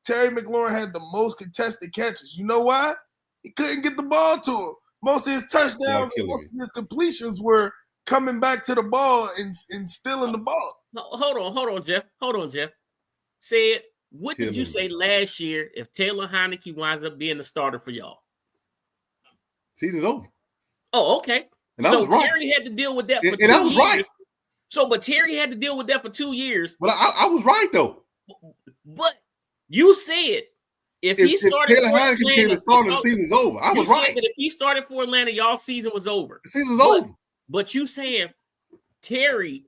Terry McLaurin had the most contested catches. You know why? He couldn't get the ball to him. Most of his touchdowns and most of his completions were coming back to the ball and stealing the ball. Hold on, Jeff. Said, what did you say last year if Taylor Heineke winds up being the starter for y'all? Season's over. Oh, okay. And so Terry had to deal with that for 2 years. I was right. But Terry had to deal with that for 2 years. But I was right, though. But you said if he started Taylor Heineke became the starter, the season's over. I was right. Said that if he started for Atlanta, y'all season was over. The season was over. But you saying Terry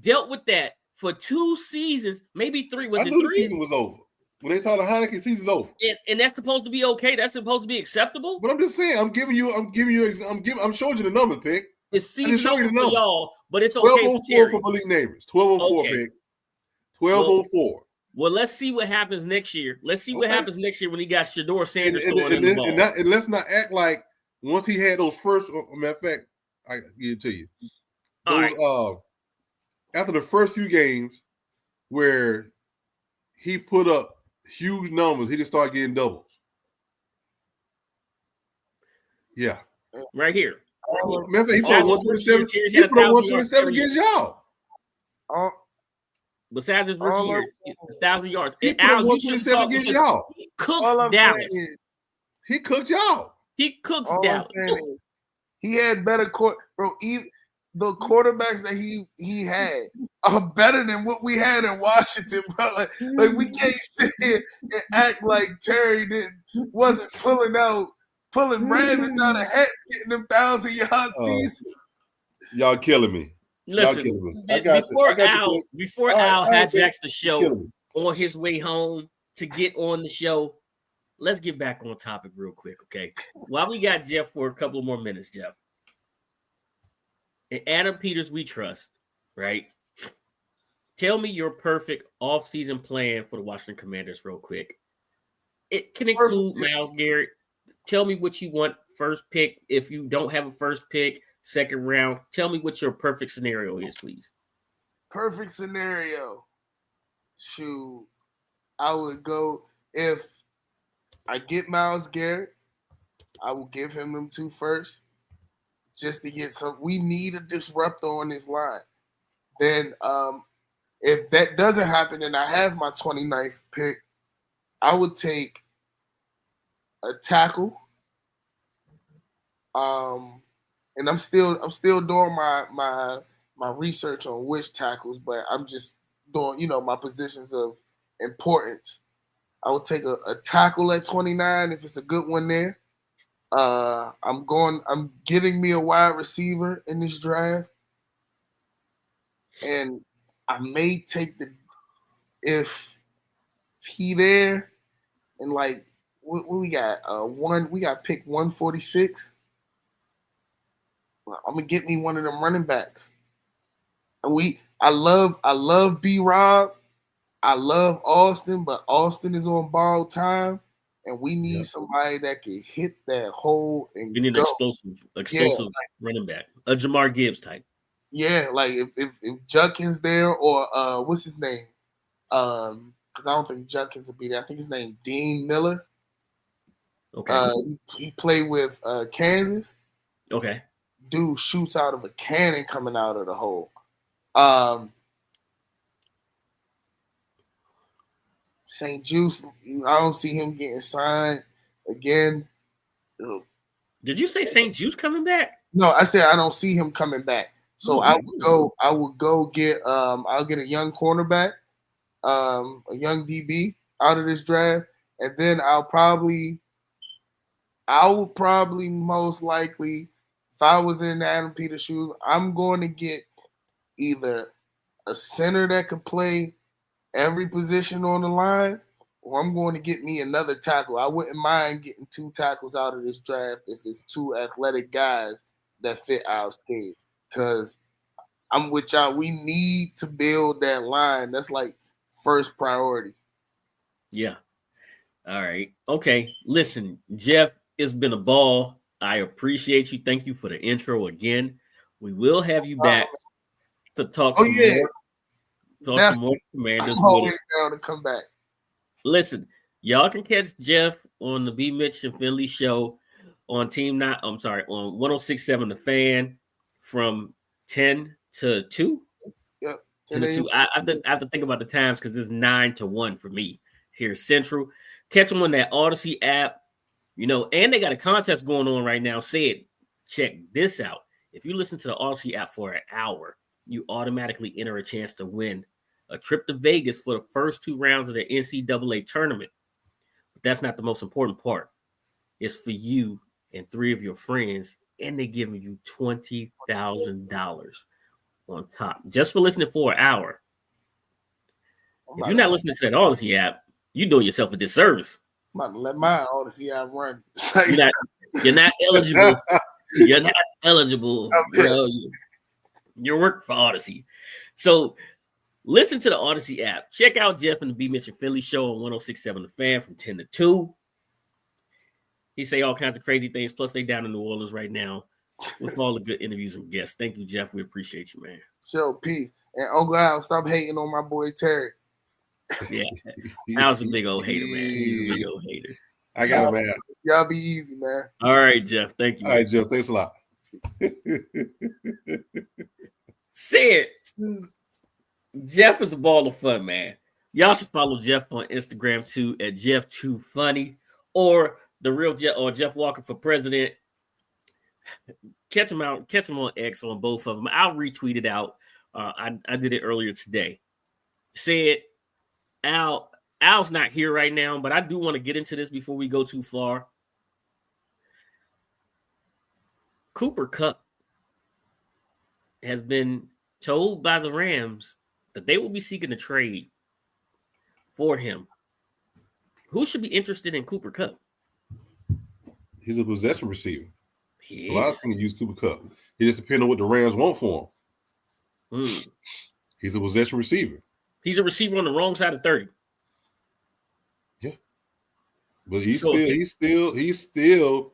dealt with that for 2 seasons, maybe 3. I knew the season was over. When they talk to Heineke, season's over. And that's supposed to be okay. That's supposed to be acceptable. But I'm just saying, I'm showing you the numbers, Pick. It's season over for y'all, but it's okay for Terry. 1204 for Malik Neighbors. 1204, Pick. 1204. Well, let's see what happens next year. Let's see what happens next year when he got Shador Sanders throwing in the ball. And let's not act like once he had those first. Matter of fact, I give it to you. After the first few games where he put up huge numbers, he just started getting doubles. Yeah. Right here. Remember, he put up 127. He put up 127 against y'all. Besides his rookie year, 1,000 yards. He put up 127 against y'all. He cooks Dallas. He cooked y'all. He cooks Dallas. He had better court, bro. the quarterbacks that he had are better than what we had in Washington, bro. Like we can't sit here and act like Terry wasn't pulling rabbits out of hats, getting them 1,000-yard seasons. Y'all killing me. Listen, I got before Al hijacks the show on his way home to get on the show, let's get back on topic real quick, okay? While we got Jeff for a couple more minutes, Jeff. And Adam Peters, we trust, right? Tell me your perfect offseason plan for the Washington Commanders real quick. It can include Myles Garrett. Tell me what you want first pick. If you don't have a first pick, second round, tell me what your perfect scenario is, please. Perfect scenario. Shoot. I would go, if I get Myles Garrett, I will give him them 2 first. Just to get some, we need a disruptor on this line. Then if that doesn't happen and I have my 29th pick, I would take a tackle. And I'm still doing my research on which tackles, but I'm just doing, my positions of importance. I would take a tackle at 29 if it's a good one there. I'm getting me a wide receiver in this draft. And I may take if he there and like what we got? We got pick 146. I'm gonna get me one of them running backs. And I love B-Rob. I love Austin, but Austin is on borrowed time. And we need somebody that can hit that hole and you need an explosive running back, a Jamar Gibbs type. Yeah, like if Judkins there or what's his name? Because I don't think Judkins will be there. I think his name Dean Miller. Okay. He played with Kansas. Okay. Dude shoots out of a cannon coming out of the hole. St. Juice, I don't see him getting signed again. Did you say St. Juice coming back? No, I said I don't see him coming back. So I would go get I'll get a young cornerback, a young DB out of this draft, and then I would probably most likely, if I was in Adam Peters' shoes, I'm going to get either a center that could play every position on the line, or I'm going to get me another tackle. I wouldn't mind getting 2 tackles out of this draft if it's 2 athletic guys that fit our scheme. Because I'm with y'all. We need to build that line. That's like first priority. Yeah. All right. Okay. Listen, Jeff, it's been a ball. I appreciate you. Thank you for the intro again. We will have you back to talk some more. Talk some more Commanders. I'm always down to come back. Listen, y'all can catch Jeff on the B. Mitch and Finley show on on 106.7 The Fan from 10 to 2. Yep. 10 to 2. I have to think about the times because it's 9 to 1 for me here Central. Catch them on that Odyssey app, and they got a contest going on right now. Check this out. If you listen to the Odyssey app for an hour, you automatically enter a chance to win a trip to Vegas for the first 2 rounds of the NCAA tournament. But that's not the most important part. It's for you and 3 of your friends, and they're giving you $20,000 on top just for listening for an hour. If you're not listening to that Odyssey app, you're doing yourself a disservice. I'm about to let my Odyssey app run. You're not eligible. You're not eligible, bro. You're working for Odyssey. So listen to the Odyssey app. Check out Jeff and the B. Mitch and Philly show on 106.7 The Fan from 10 to 2. He say all kinds of crazy things. Plus, they down in New Orleans right now with all the good interviews and guests. Thank you, Jeff. We appreciate you, man. Sure, P. And Uncle Al, stop hating on my boy Terry. Yeah. Al's a big old hater, man. He's a big old hater. I got it, man. Y'all be easy, man. All right, Jeff. Thank you. All right, Jeff. Thanks a lot. Said Jeff is a ball of fun, man. Y'all should follow Jeff on Instagram too at Jeff2Funny or the real Jeff or Jeff Walker for president. catch him on X on both of them. I'll retweet it out. I did it earlier today. Said Al's not here right now, but I do want to get into this before we go too far. Cooper Kupp has been told by the Rams that they will be seeking a trade for him. Who should be interested in Cooper Kupp? He's a possession receiver. He So I was going to use Cooper Kupp. It just depends on what the Rams want for him. He's a possession receiver. He's a receiver on the wrong side of 30. Yeah. But he's still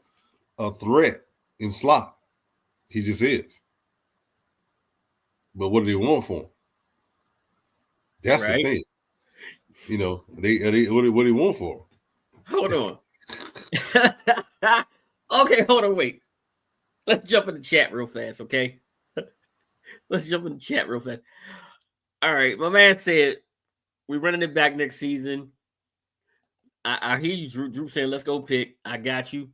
a threat in slot. He just is. But what do they want for him? That's the thing. You know, what do they want for him? Hold on. Okay, hold on, wait. Let's jump in the chat real fast, okay? Let's jump in the chat real fast. All right, my man said we're running it back next season. I hear you, Drew. Drew saying, let's go pick. I got you.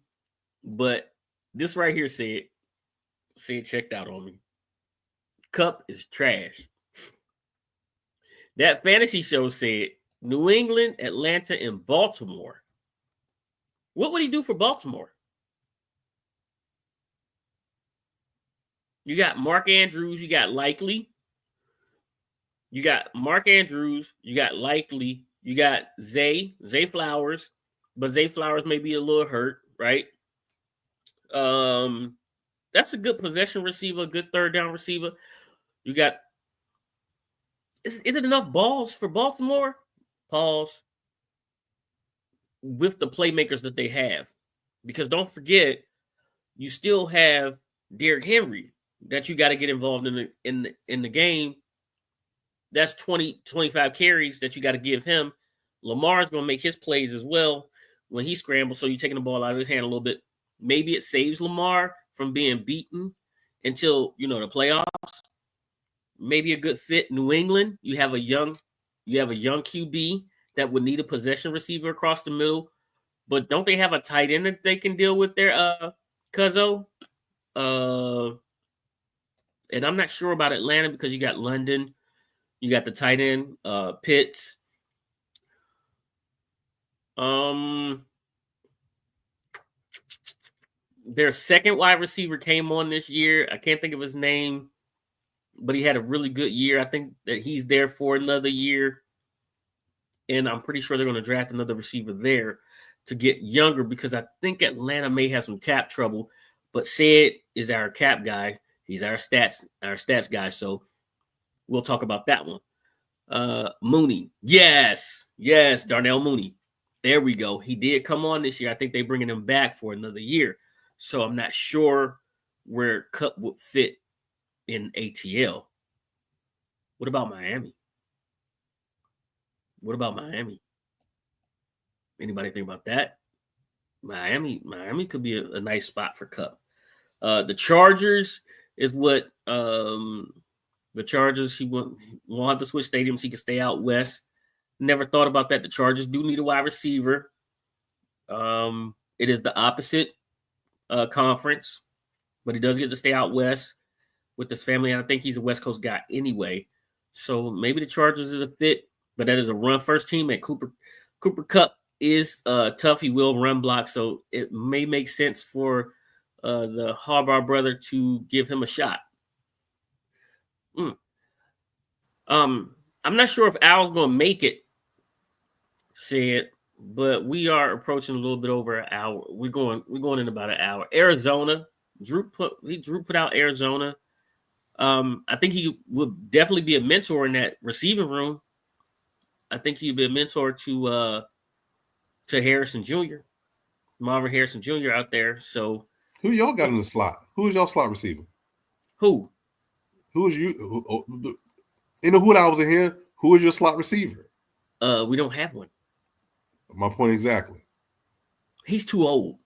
But this right here said checked out on me. Kupp is trash. That fantasy show said New England, Atlanta, and Baltimore. What would he do for Baltimore? You got Mark Andrews, you got Likely. You got Mark Andrews, you got Likely, you got Zay Flowers, but Zay Flowers may be a little hurt, right? That's a good possession receiver, good third down receiver. You got, is it enough balls for Baltimore? Pause. With the playmakers that they have. Because don't forget, you still have Derrick Henry that you got to get involved in the game. That's 25 carries that you got to give him. Lamar's going to make his plays as well when he scrambles, so you're taking the ball out of his hand a little bit. Maybe it saves Lamar from being beaten until, the playoffs. Maybe a good fit. New England, you have a young QB that would need a possession receiver across the middle. But don't they have a tight end that they can deal with their Cuzzo? And I'm not sure about Atlanta because you got London. You got the tight end, Pitts. Their second wide receiver came on this year. I can't think of his name, but he had a really good year. I think that he's there for another year. And I'm pretty sure they're going to draft another receiver there to get younger because I think Atlanta may have some cap trouble. But Sid is our cap guy. He's our stats guy. So we'll talk about that one. Mooney. Yes, Darnell Mooney. There we go. He did come on this year. I think they're bringing him back for another year. So I'm not sure where Kupp would fit in ATL. What about Miami? Anybody think about that? Miami could be a nice spot for Kupp. The Chargers is what the Chargers, he won't have to switch stadiums. He can stay out west. Never thought about that. The Chargers do need a wide receiver. It is the opposite conference, but he does get to stay out west with his family. I think he's a West Coast guy anyway. So maybe the Chargers is a fit, but that is a run-first team. And Cooper Kupp is tough. He will run block, so it may make sense for the Harbaugh brother to give him a shot. I'm not sure if Al's going to make it, but we are approaching a little bit over an hour. We're going in about an hour. Arizona, Drew put out Arizona. I think he would definitely be a mentor in that receiving room. I think he'd be a mentor to Harrison Jr., Marvin Harrison Jr. out there. So who y'all got in the slot? Who is y'all slot receiver? Who is you? In the hood I was in here, who is your slot receiver? We don't have one. My point exactly. He's too old.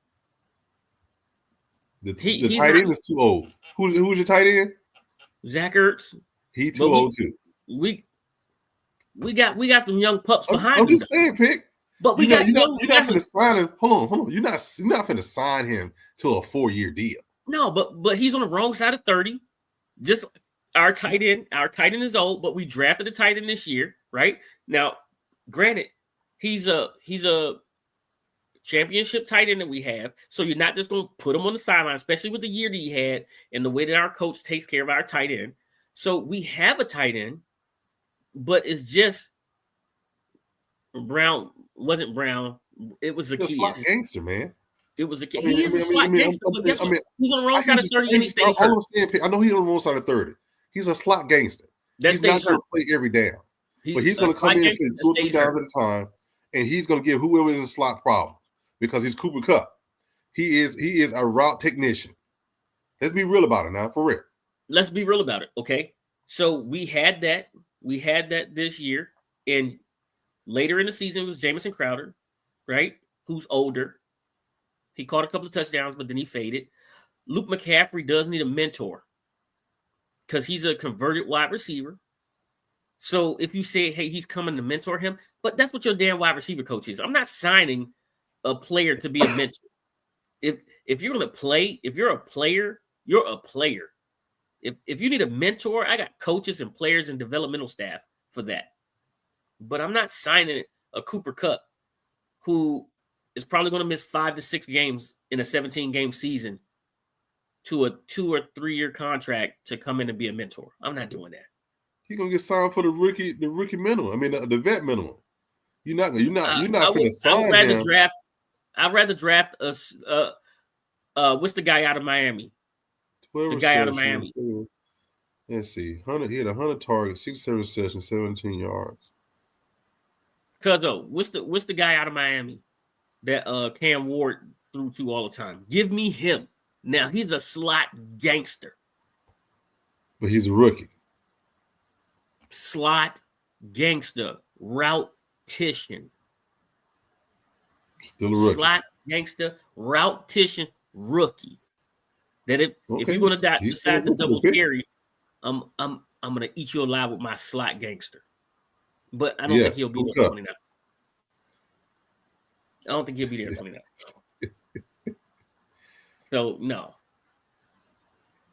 The tight end is too old. Who's your tight end? Zach Ertz. He too old too. We got some young pups behind him. I'm just saying, Pick. But you're not going to sign him. Hold on. You're not going to sign him to a 4-year deal. No, but he's on the wrong side of 30. Just our tight end is old, but we drafted a tight end this year, right? Now, granted, he's a championship tight end that we have. So you're not just going to put him on the sideline, especially with the year that he had and the way that our coach takes care of our tight end. So we have a tight end, but it's just Brown wasn't Brown. It was He's a slot Zacchaeus. gangster, man. It was a he is a slot gangster, but guess what? He's on the I wrong side of 30 and he stays hurt. I know he's on the wrong side of 30. He's a slot gangster. He's not going to play every down. But he's going to come in and play 2 or 3 times at a time, and he's going to give whoever is in slot problems because he's Cooper Kupp. He is a route technician. Let's be real about it now, for real. Let's be real about it, okay? So we had that. We had that this year, and later in the season it was Jamison Crowder, right? Who's older. He caught a couple of touchdowns, but then he faded. Luke McCaffrey does need a mentor because he's a converted wide receiver. So if you say, hey, he's coming to mentor him, but that's what your damn wide receiver coach is. I'm not signing a player to be a mentor. If you're going to play, if you're a player, you're a player. If you need a mentor, I got coaches and players and developmental staff for that. But I'm not signing a Cooper Kupp who is probably going to miss 5 to 6 games in a 17-game season to a 2 or 3 year contract to come in and be a mentor. I'm not doing that. He's gonna get signed for the rookie minimum. I mean the vet minimum. You're not gonna sign him. I'd rather draft us. What's the guy out of Miami? The guy out of Miami. Let's see. He had 100 targets, 67 receptions, 17 yards. Cuzzo, what's the guy out of Miami that Cam Ward threw to all the time? Give me him. Now he's a slot gangster. But he's a rookie. Slot gangster, route-tician. Still a rookie. Slot gangster, route-tician, rookie. That if you're gonna decide to double carry, I'm gonna eat you alive with my slot gangster. But I don't think he'll be there 29. I don't think he'll be there 29. So no.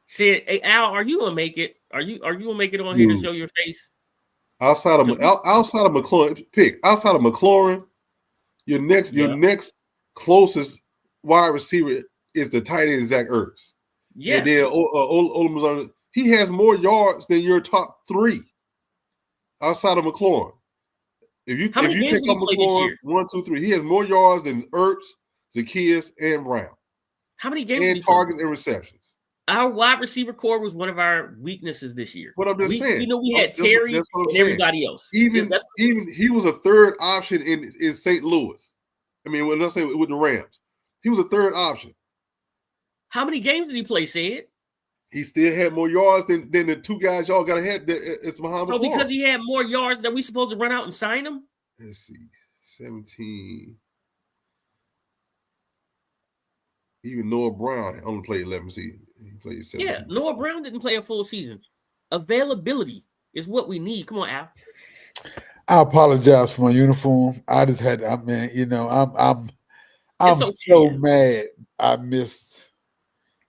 See, hey, Al, are you gonna make it? Are you gonna make it on here to show your face? Outside of McLaurin, your next closest wide receiver is the tight end Zach Ertz. Yeah, and then he has more yards than your top 3 outside of McLaurin. If you take up McLaurin 1, 2, 3, he has more yards than Ertz, Zacchaeus, and Brown. How many games? And targets and receptions. Our wide receiver core was one of our weaknesses this year. But I'm just saying. You know, we had Terry and everybody else. Even he was a third option in St. Louis. I mean, when I say with the Rams, he was a third option. How many games did he play, Sid? He still had more yards than the 2 guys y'all got ahead. It's Muhammad. So because he had more yards, that we supposed to run out and sign him? Let's see, 17. Even Noah Brown only played 11 seasons. He played 17. Yeah, Noah Brown didn't play a full season. Availability is what we need. Come on, Al. I apologize for my uniform. I just had, I'm okay. So mad. I missed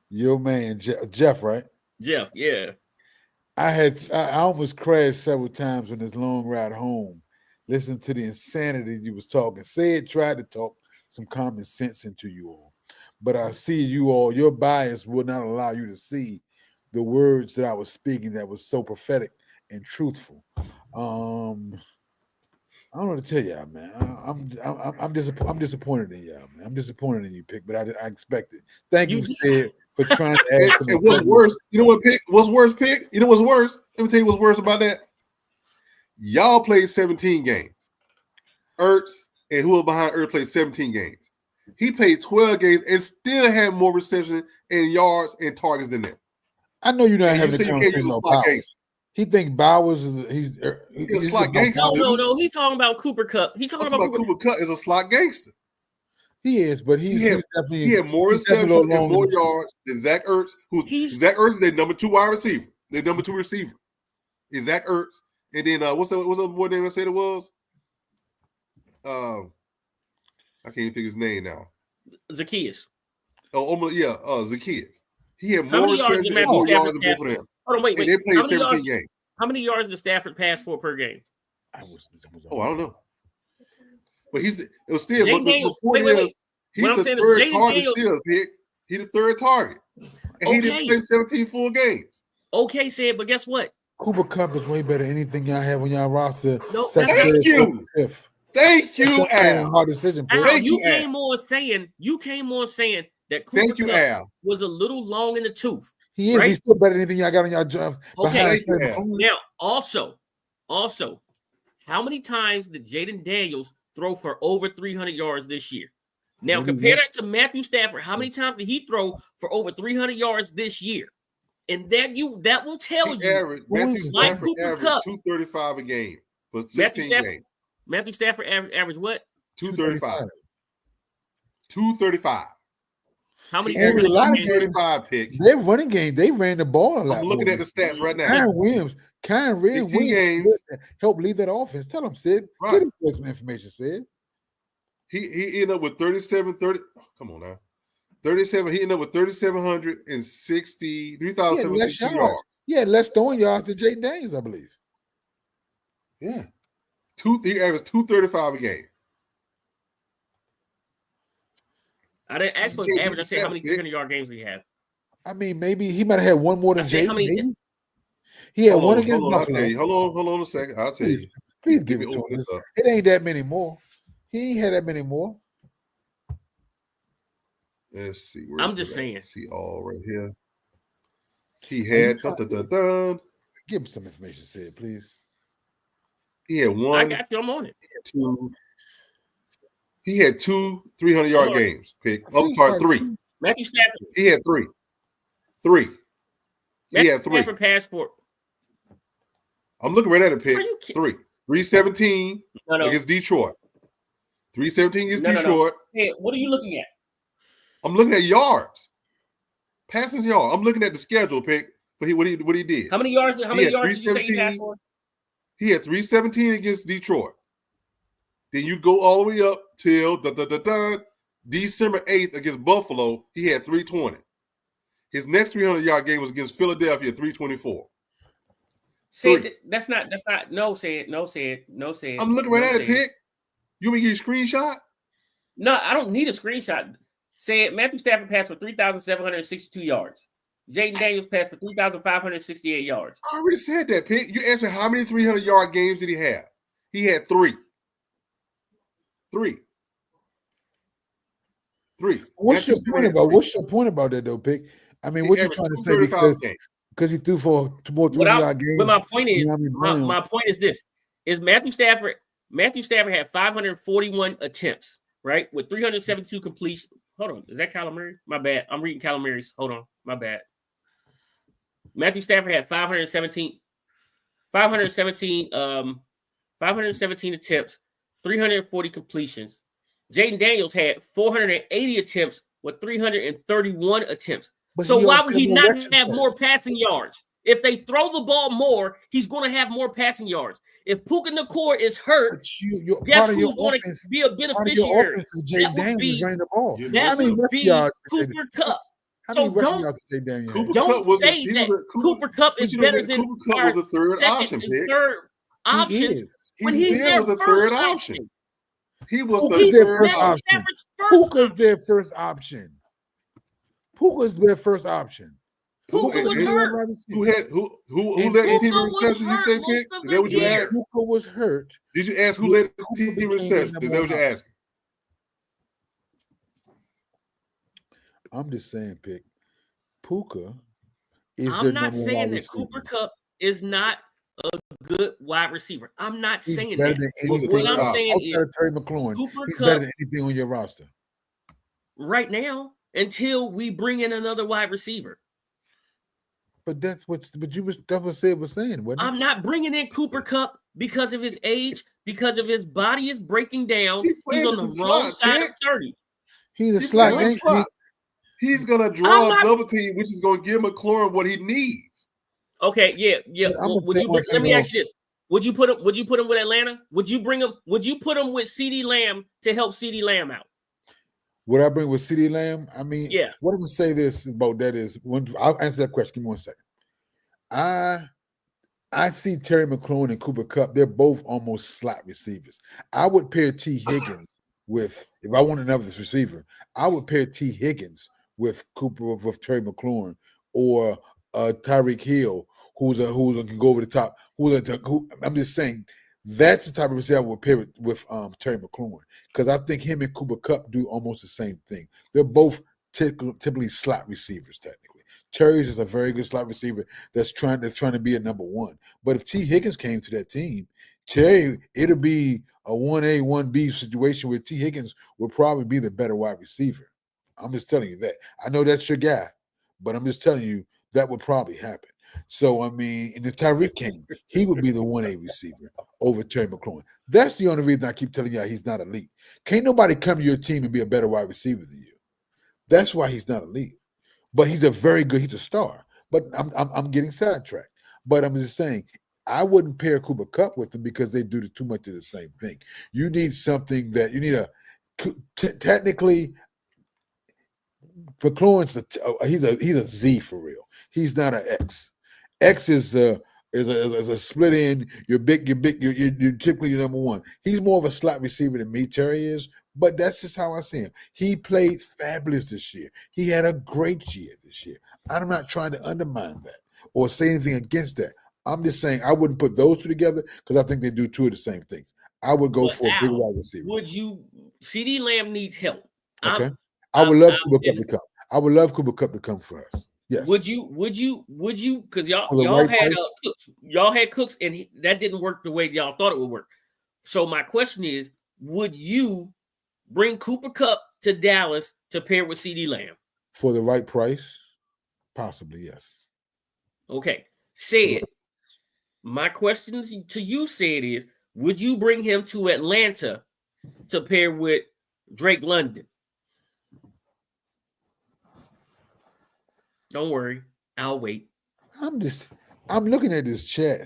your man Jeff, right? Jeff, yeah. I almost crashed several times on this long ride home, listening to the insanity you was talking. Sid tried to talk some common sense into you all. But I see you all, your bias would not allow you to see the words that I was speaking that was so prophetic and truthful. I don't know what to tell y'all, man. I'm disappointed in y'all, man. I'm disappointed in you, Pick, but I expect it. Thank you, Sid, for trying to add some. What's worse? You know what, Pick? What's worse, Pick? You know what's worse? Let me tell you what's worse about that. Y'all played 17 games. Ertz and who was behind Ertz played 17 games. He played 12 games and still had more reception and yards and targets than them. I know you're not having the conversation about Bowers. He thinks Bowers is he's a slot gangster. No. He's talking about Cooper Kupp. He's talking about Cooper Kupp is a slot gangster. He is, but he had more receptions and more yards than Zach Ertz. Zach Ertz is their number 2 wide receiver. Their number 2 receiver is Zach Ertz. And then what's the boy name I said it was? I can't even think his name now. Zacchaeus. Zacchaeus. He had How more many yards receptions did and Matthew more yards Stafford than pass? both of them. Hold on, wait. And they played How many 17 yards? games. How many yards did Stafford pass for per game? Oh, I don't know. But it was still. Jaden But Daniels. the point Wait. is, What I'm he's saying the is third Jaden target Daniels. still, Pick. He the third target. And he didn't Okay. play 17 full games. Okay, said, but guess what? Cooper Kupp is way better than anything y'all have on y'all roster. No, second, that's third, Thank you. fourth, fifth. Thank you, That's not a Al. hard decision, Pick. Al, Thank you you, Al. came on saying that Cooper Thank you, Kupp Al. was a little long in the tooth. He is. Right? He's still better than anything y'all got on y'all jobs. Okay. Behind Thank you, Terry Al. McLaurin. Now, also, how many times did Jaden Daniels throw for over 300 yards this year? Now, Maybe compare once. that to Matthew Stafford. How many times did he throw for over 300 yards this year? And that will tell He you. averaged, Matthew Like Stafford Cooper averaged Kupp. 235 a game for 16 games. Matthew Stafford averaged what? 235. 235. How many? He averaged a lot of games. 235 pick. Their running game, they ran the ball a lot. I'm looking at the stats right now. Kyron Williams 16 Williams games. helped lead that offense. Tell him, Sid. Right. Get him some information, Sid. He ended up with 37, 30. Oh, come on now. 37. He ended up with 3,760, 3,760 yards. He had less throwing yards than Jaden Daniels, I believe. Yeah. He averaged 235 a game. I didn't ask for You his can't average. I get said how many stats, Vic. 300-yard games did he have? I mean, maybe he might have had one more than I said, Jaden. how many- Maybe. He had one against hold on, I'll Buffalo. tell you. Hold on a second. I'll tell you. Please give me it to open him. this up. It ain't that many more. He ain't had that many more. Let's see. Where I'm is just it at? saying. See all right here. He had Give him some information, Sid, please. He had I one, got you. I'm on it. two. He had two 300-yard Hold on. games. Pick. I'm sorry, three. Matthew Stafford. He had three. He Matthew had three. Stafford passed for. I'm looking right at it, pick. Are you kidding? 317 No. against Detroit. 317 against No. Detroit. Hey, what are you looking at? I'm looking at yards. Passing yards. I'm looking at the schedule, pick. But what he did. How many yards? How many had yards did you say he passed for? He had 317 against Detroit. Then you go all the way up till December 8th against Buffalo. He had 320. His next 300-yard game was against Philadelphia, 324. Say that's not. No, say it. I'm looking right at it, pick. You want me to get a screenshot? No, I don't need a screenshot. Say it. Matthew Stafford passed for 3,762 yards. Jaden Daniels passed for 3,568 yards. I already said that, pick. You asked me how many 300-yard games did he have? He had three. What's your point about that, though, Pick? I mean, what you trying to say? Because he threw for more 300-yard games. But my point is, my point is this: is Matthew Stafford had 541 attempts, right, with 372 completion. Hold on, is that Kyler Murray? My bad. I'm reading Kyler Murray's. Hold on, my bad. Matthew Stafford had 517 attempts, 340 completions. Jaden Daniels had 480 attempts with 331 attempts. So why would he not have more passing yards? If they throw the ball more, he's going to have more passing yards. If Puka Nacua is hurt, guess who's going to be a beneficiary? Jaden Daniels running the ball. That would be Cooper Kupp. So don't say that Cooper Kupp is better than our second and third options when he's their first option. He was the third option. Puka's their first option. Puka's their first option. Puka was hurt. Who led the team in reception? You say, Pick? Is that what you asked? Puka was hurt. Did you ask who led the team in reception? Is that what you're asking? I'm just saying, Pick. Puka is I'm not saying that Cooper Kupp is not a good wide receiver. I'm not saying that. What I'm saying is Terry McLaurin, he's Kupp, better than anything on your roster right now until we bring in another wide receiver. But that's what Sid was saying, wasn't it? I'm not bringing in Cooper Kupp because of his age, because of his body is breaking down. He's on the wrong side of 30. He's a slot. He's gonna draw a double team, which is gonna give McLaurin what he needs. Okay, yeah. Let me ask you this: Would you put him with Atlanta? Would you put him with CeeDee Lamb to help CeeDee Lamb out? What I bring with CeeDee Lamb, I mean, Yeah. what I'm gonna say this about that is I'll answer that question. Give me 1 second. I see Terry McLaurin and Cooper Kupp. They're both almost slot receivers. I would pair T. Higgins with, if I want another receiver, I would pair T. Higgins with Terry McLaurin or Tyreek Hill, who can go over the top. I'm just saying that's the type of receiver I would pair with Terry McLaurin, because I think him and Cooper Kupp do almost the same thing. They're both typically slot receivers, technically. Terry's is a very good slot receiver that's trying to be a number one. But if T. Higgins came to that team, Terry, it'll be a 1A, 1B situation where T. Higgins will probably be the better wide receiver. I'm just telling you that. I know that's your guy, but I'm just telling you that would probably happen. So, I mean, and if Tyreek came, he would be the 1A receiver over Terry McLaurin. That's the only reason I keep telling you he's not elite. Can't nobody come to your team and be a better wide receiver than you. That's why he's not elite. But he's a star. But I'm getting sidetracked. But I'm just saying, I wouldn't pair Cooper Kupp with him because they do too much of the same thing. You need something that you need technically. McLaurin's he's a Z for real. He's not an X. X is a split end. You're typically your number one. He's more of a slot receiver than me, Terry is. But that's just how I see him. He played fabulous this year. He had a great year this year. I'm not trying to undermine that or say anything against that. I'm just saying I wouldn't put those two together because I think they do two of the same things. I would go for a big wide receiver. Would you? CeeDee Lamb needs help. Okay. I would love Cooper Kupp to come. I would love Cooper Kupp to come for us. Yes. Would you? Because y'all had Cooks, and that didn't work the way y'all thought it would work. So my question is, would you bring Cooper Kupp to Dallas to pair with CeeDee Lamb for the right price? Possibly, yes. Okay. My question to you is, would you bring him to Atlanta to pair with Drake London? Don't worry, I'll wait. I'm looking at this chat,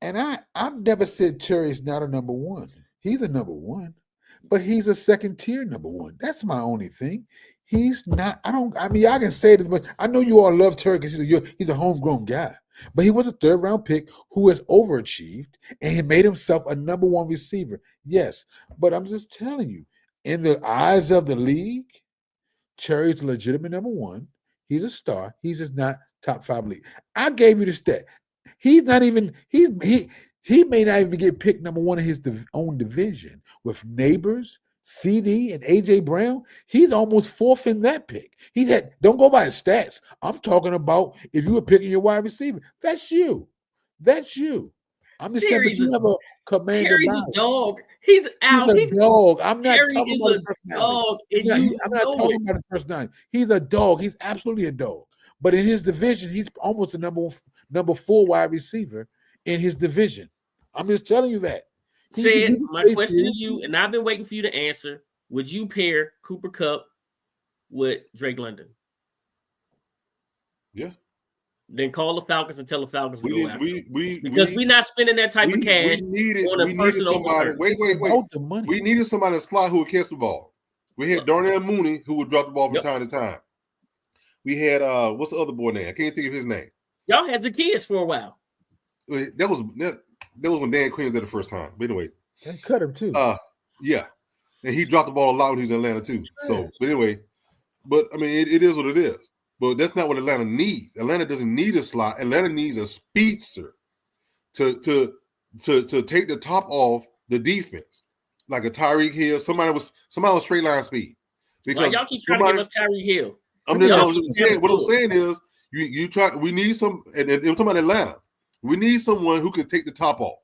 and I've never said Terry's not a number one. He's a number one, but he's a second tier number one. That's my only thing. He's not. I can say this, but I know you all love Terry because he's a homegrown guy. But he was a third-round pick who has overachieved, and he made himself a number one receiver. Yes, but I'm just telling you, in the eyes of the league, Terry's a legitimate number one. He's a star. He's just not top 5 league. I gave you the stat. He's not even. He may not even get picked number one in his own division with Neighbors, CD, and AJ Brown. He's almost fourth in that pick. Don't go by the stats. I'm talking about if you were picking your wide receiver. That's you. That's you. I'm just saying, but you have a commander. Terry's a dog. He's a dog. I'm not Terry talking about his personality. I'm not talking about his personality. He's a dog. He's absolutely a dog. But in his division, he's almost a number 4 wide receiver in his division. I'm just telling you that. My question to you, and I've been waiting for you to answer, would you pair Cooper Kupp with Drake London? Yeah. Then call the Falcons and tell the Falcons to go after him. Because we're not spending that type of cash on a person over. Wait. We needed somebody to slot who would catch the ball. We had Darnell Mooney who would drop the ball from time to time. We had what's the other boy name? I can't think of his name. Y'all had Zacchaeus for a while. That was when Dan Quinn was there the first time. But anyway, they cut him too. Yeah, and he dropped the ball a lot when he was in Atlanta too. So, but anyway, I mean, it is what it is. But that's not what Atlanta needs. Atlanta doesn't need a slot. Atlanta needs a speedster to take the top off the defense, like a Tyreek Hill. Somebody with straight line speed. Because y'all keep trying to give us Tyreek Hill. What I'm saying is, you try. We need some. And I'm talking about Atlanta. We need someone who can take the top off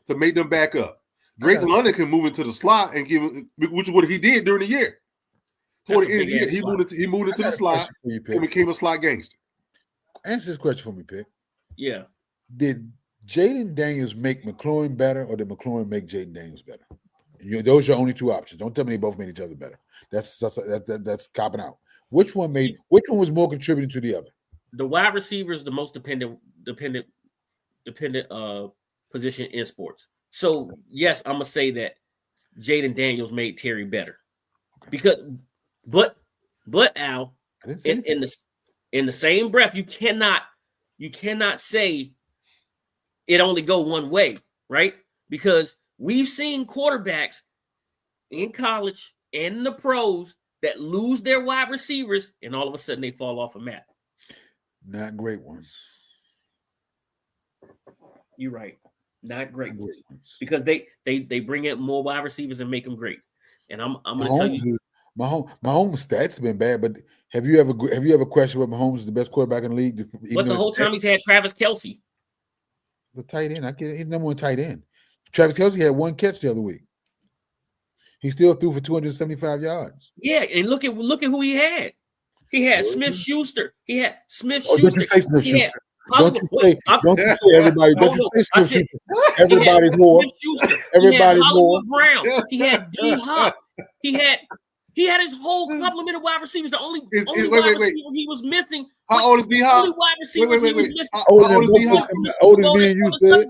to make them back up. Drake London can move into the slot and which is what he did during the year. Toward the end of the year, he moved into the slot and became a slot gangster. Answer this question for me, Pick. Yeah. Did Jaden Daniels make McLaurin better, or did McLaurin make Jaden Daniels better? Those are your only two options. Don't tell me they both made each other better. That's copping out. Which one was more contributing to the other? The wide receiver is the most dependent position in sports. So yes, I'm gonna say that Jaden Daniels made Terry better because But Al, I didn't say in the same breath, you cannot say it only go one way, right? Because we've seen quarterbacks in college and in the pros that lose their wide receivers, and all of a sudden they fall off a map. not great ones. You're right, not great Not ones. great ones. Because they bring in more wide receivers and make them great. And I'm going to tell you, Mahomes' stats have been bad, but have you ever questioned whether Mahomes is the best quarterback in the league? but the whole time he's had Travis Kelce. The tight end, I get it. He's number one tight end. Travis Kelce had one catch the other week. He still threw for 275 yards. Yeah, and look at who he had. He had Smith-Schuster. He had Oh, don't you say Smith-Schuster. Don't you say everybody. Don't you say Smith-Schuster. Everybody's more. Everybody's more. Brown. He had D-Hop. He had his whole complement of wide receivers. The only wide receiver he was missing. How old is D-Hop? Only wide receivers he was missing. How old is D-Hop? Older than me and you said.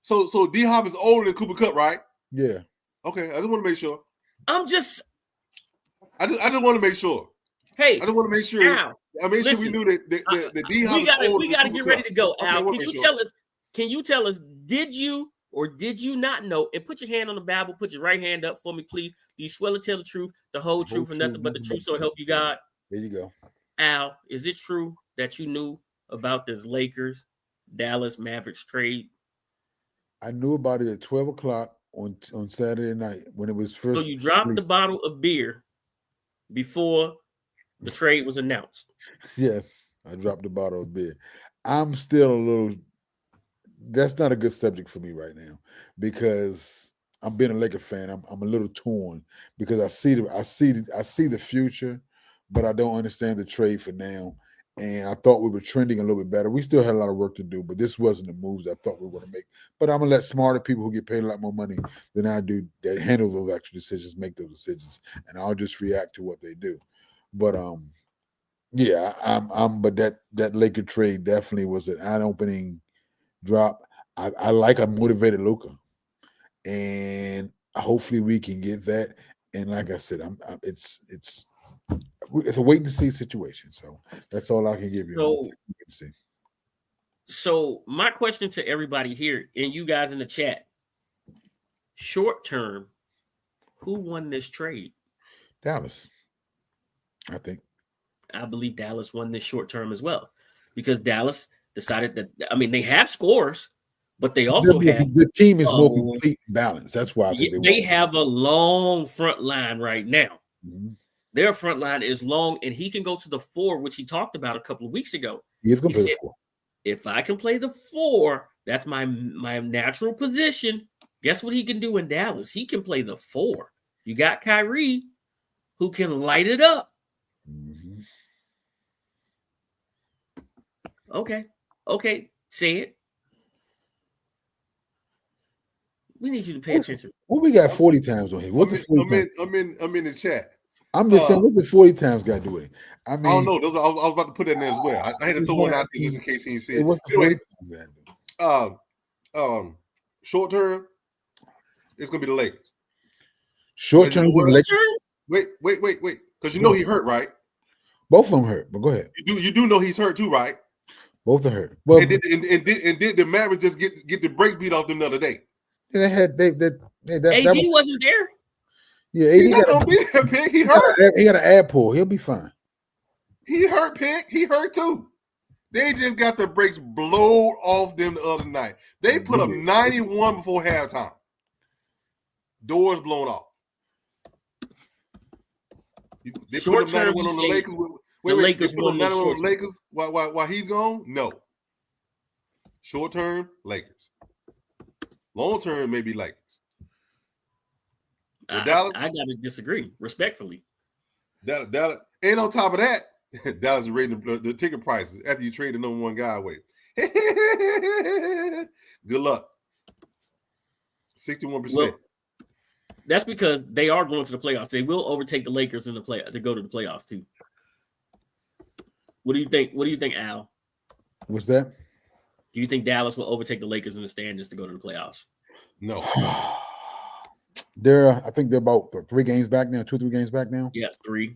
So D-Hop is older than Cooper Kupp, right? Yeah. Okay, I just want to make sure. I just want to make sure. Hey, I just want to make sure. Al, I made sure we knew that the D-Hop. We got to get ready to go. Al, Okay, can you tell us? Did you or did you not know? And put your hand on the Bible. Put your right hand up for me, please. Do you swear to tell the truth, the whole truth, and nothing but the truth? So help you God. There you go. Al, is it true that you knew about this Lakers Dallas Mavericks trade? I knew about it at 12 o'clock on Saturday night when it was first. So you dropped the bottle of beer before the trade was announced. Yes, I dropped the bottle of beer. I'm still a little. That's not a good subject for me right now because I'm being a Laker fan. I'm a little torn because I see the future, but I don't understand the trade for now. And I thought we were trending a little bit better. We still had a lot of work to do, but this wasn't the moves I thought we were going to make. But I'm going to let smarter people who get paid a lot more money than I do that handle those actual decisions make those decisions, and I'll just react to what they do. But yeah, but that Laker trade definitely was an eye-opening drop. I like a motivated Luka, and hopefully we can get that. And like I said, it's a wait to see situation. So that's all I can give you. So my question to everybody here and you guys in the chat: short term, who won this trade? Dallas, I think. I believe Dallas won this short term as well because Dallas decided that. I mean, they have scores, but they also have the team is more complete and balanced. That's why I think they have a long front line right now. Mm-hmm. Their front line is long, and he can go to the 4, which he talked about a couple of weeks ago. He going to play the 4. If I can play the 4, that's my natural position. Guess what he can do in Dallas? He can play the 4. You got Kyrie, who can light it up. Mm-hmm. Okay, say it. We need you to pay attention. What we got 40 times on here? What's the 40 times? I'm in the chat. I'm just saying, what's the 40 times got to do with it? I mean, I don't know. I was about to put that in there as well. I had to throw one out there just in case he didn't see it. What's the 40 times got to do? Short term, it's gonna be the Lakers. Short term, Lakers. Wait, because you know he hurt, right? Both of them hurt, but go ahead. You do know he's hurt too, right? Both are hurt. Well, and did the Mavericks just get the break beat off them the other day? They had AD wasn't there. Yeah, AD got gonna be there, Pig. He hurt. He got an ab pull. He'll be fine. He hurt, Pig. He hurt too. They just got the brakes blown off them the other night. They put up 91 before halftime. Doors blown off. They put up 91 on the Lakers. Wait, they put up 91 on the Lakers while he's gone? No. Short term, Lakers. Long term, maybe Lakers. Dallas, I gotta disagree respectfully. Dallas, and on top of that, Dallas is raising the ticket prices after you trade the number one guy away. Good luck. 61%. Well, that's because they are going to the playoffs. They will overtake the Lakers in the play to go to the playoffs too. What do you think? What do you think, Al? What's that? Do you think Dallas will overtake the Lakers in the standings to go to the playoffs? No. I think they're about 3 games back now, 2-3 games back now. Yeah, 3.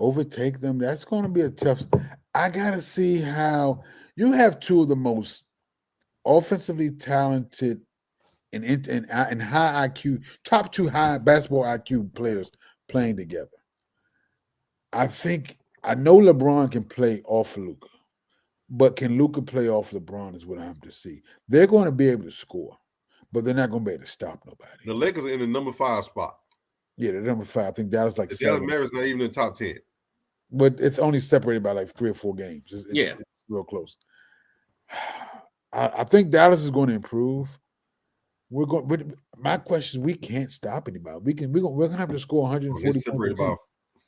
overtake them. That's going to be a tough. I got to see how you have two of the most offensively talented and high IQ, top two high basketball IQ players playing together. I know LeBron can play off Luka, but can Luka play off LeBron is what I have to see. They're going to be able to score, but they're not going to be able to stop nobody. The Lakers are in the number 5 spot. Yeah, they're number 5. I think Dallas like The 7. Dallas Mavericks not even in the top 10. But it's only separated by like 3 or 4 games. It's real close. I think Dallas is going to improve. My question is, we can't stop anybody. We're going to have to score 140. It's separated by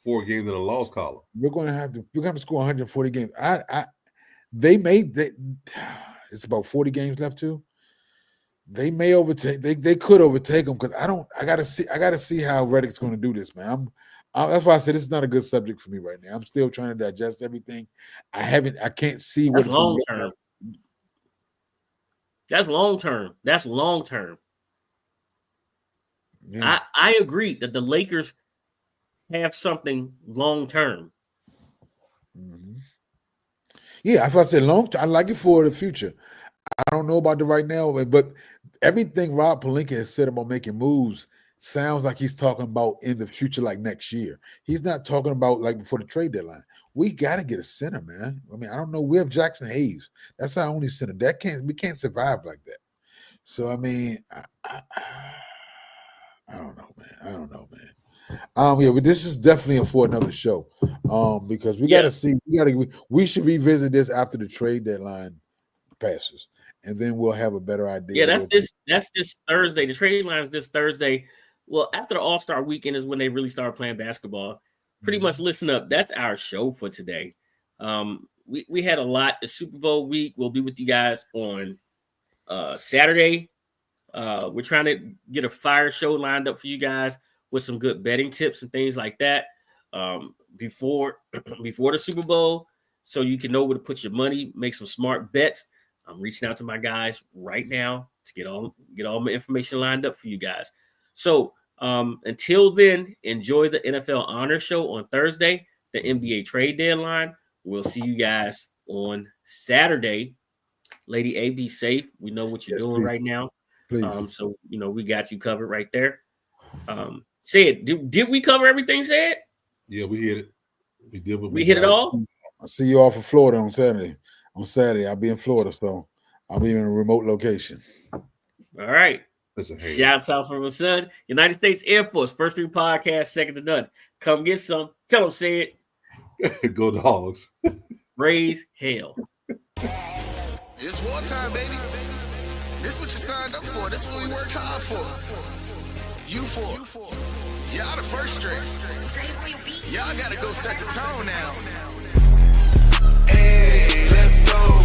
4 games in a loss column. We're going to have to score 140 games. It's about 40 games left too. They may overtake. They could overtake them because I got to see how Redick's going to do this, man. That's why I said this is not a good subject for me right now. I'm still trying to digest everything. I can't see what's long term. That's long term. That's long term. Yeah. I agree that the Lakers have something long term. Mm-hmm. Yeah, that's what I said. Long term. I like it for the future. I don't know about the right now, but everything Rob Pelinka has said about making moves sounds like he's talking about in the future, like next year. He's not talking about like before the trade deadline. We got to get a center, man. I mean, I don't know. We have Jackson Hayes. That's our only center. We can't survive like that. So I mean, I don't know, man. Yeah, but this is definitely for another show. Because we got to see. We should revisit this after the trade deadline passes, and then we'll have a better idea. Yeah, that's this Thursday. The trade line is this Thursday. Well, after the All-Star weekend is when they really start playing basketball. Pretty much listen up. That's our show for today. We had a lot. The Super Bowl week. We'll be with you guys on Saturday. We're trying to get a fire show lined up for you guys with some good betting tips and things like that before the Super Bowl, so you can know where to put your money, make some smart bets. I'm reaching out to my guys right now to get all my information lined up for you guys. So until then, enjoy the NFL Honor Show on Thursday, the NBA trade deadline. We'll see you guys on Saturday. Lady A, be safe. We know what you're doing right now. Please. So we got you covered right there. Say it. Did we cover everything said? Yeah, we hit it. We did what we hit it all. I'll see you all for Florida on Saturday. On Saturday, I'll be in Florida, so I'll be in a remote location. All right. Shouts out from my son. United States Air Force, First Street Podcast, second to none. Come get some. Tell them, say it. Go Dogs. Raise hell. It's wartime, baby. This is what you signed up for. This is what we worked hard for. You for. Y'all the first string. Y'all got to go set the tone now. Hey, let's go.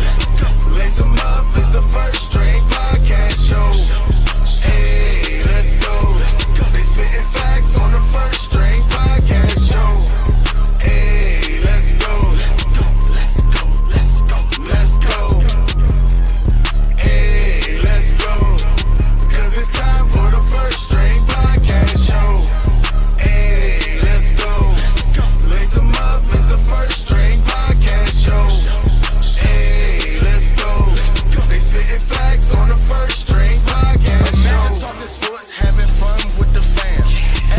Lace them up. It's the First String Podcast Show. Hey, let's go. They spitting facts on the First String Podcast Show. Hey, let's go. Let's go. Hey, let's go. 'Cause it's time for the First String Podcast Show. Hey, let's go. Lace them up. It's the First String Podcast Show. Hey, let's go. They spitting facts on the First String Podcast Show. Imagine talking sports, having fun with the fam.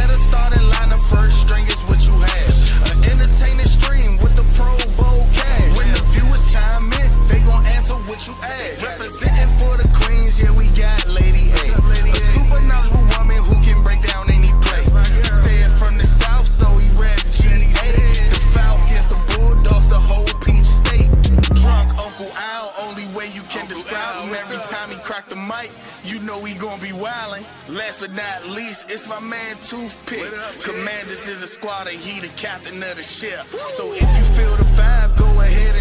At a starting lineup, First String is what you have. An entertaining stream with the Pro Bowl cash. When the viewers chime in, they gon' answer what you ask. Representing for the Queens, yeah, we got Lady A. A super knowledgeable woman who can break down any play. Said from the South, so he rep GA. The Falcons, the Bulldogs, the whole Peach State. Drunk Uncle Al, only way you can describe him. Every time he crack the mic, you know he gon' be wildin'. Last but not least, it's my man Toothpick. Commanders is a squad and he the captain of the ship. So if you feel the vibe, go ahead and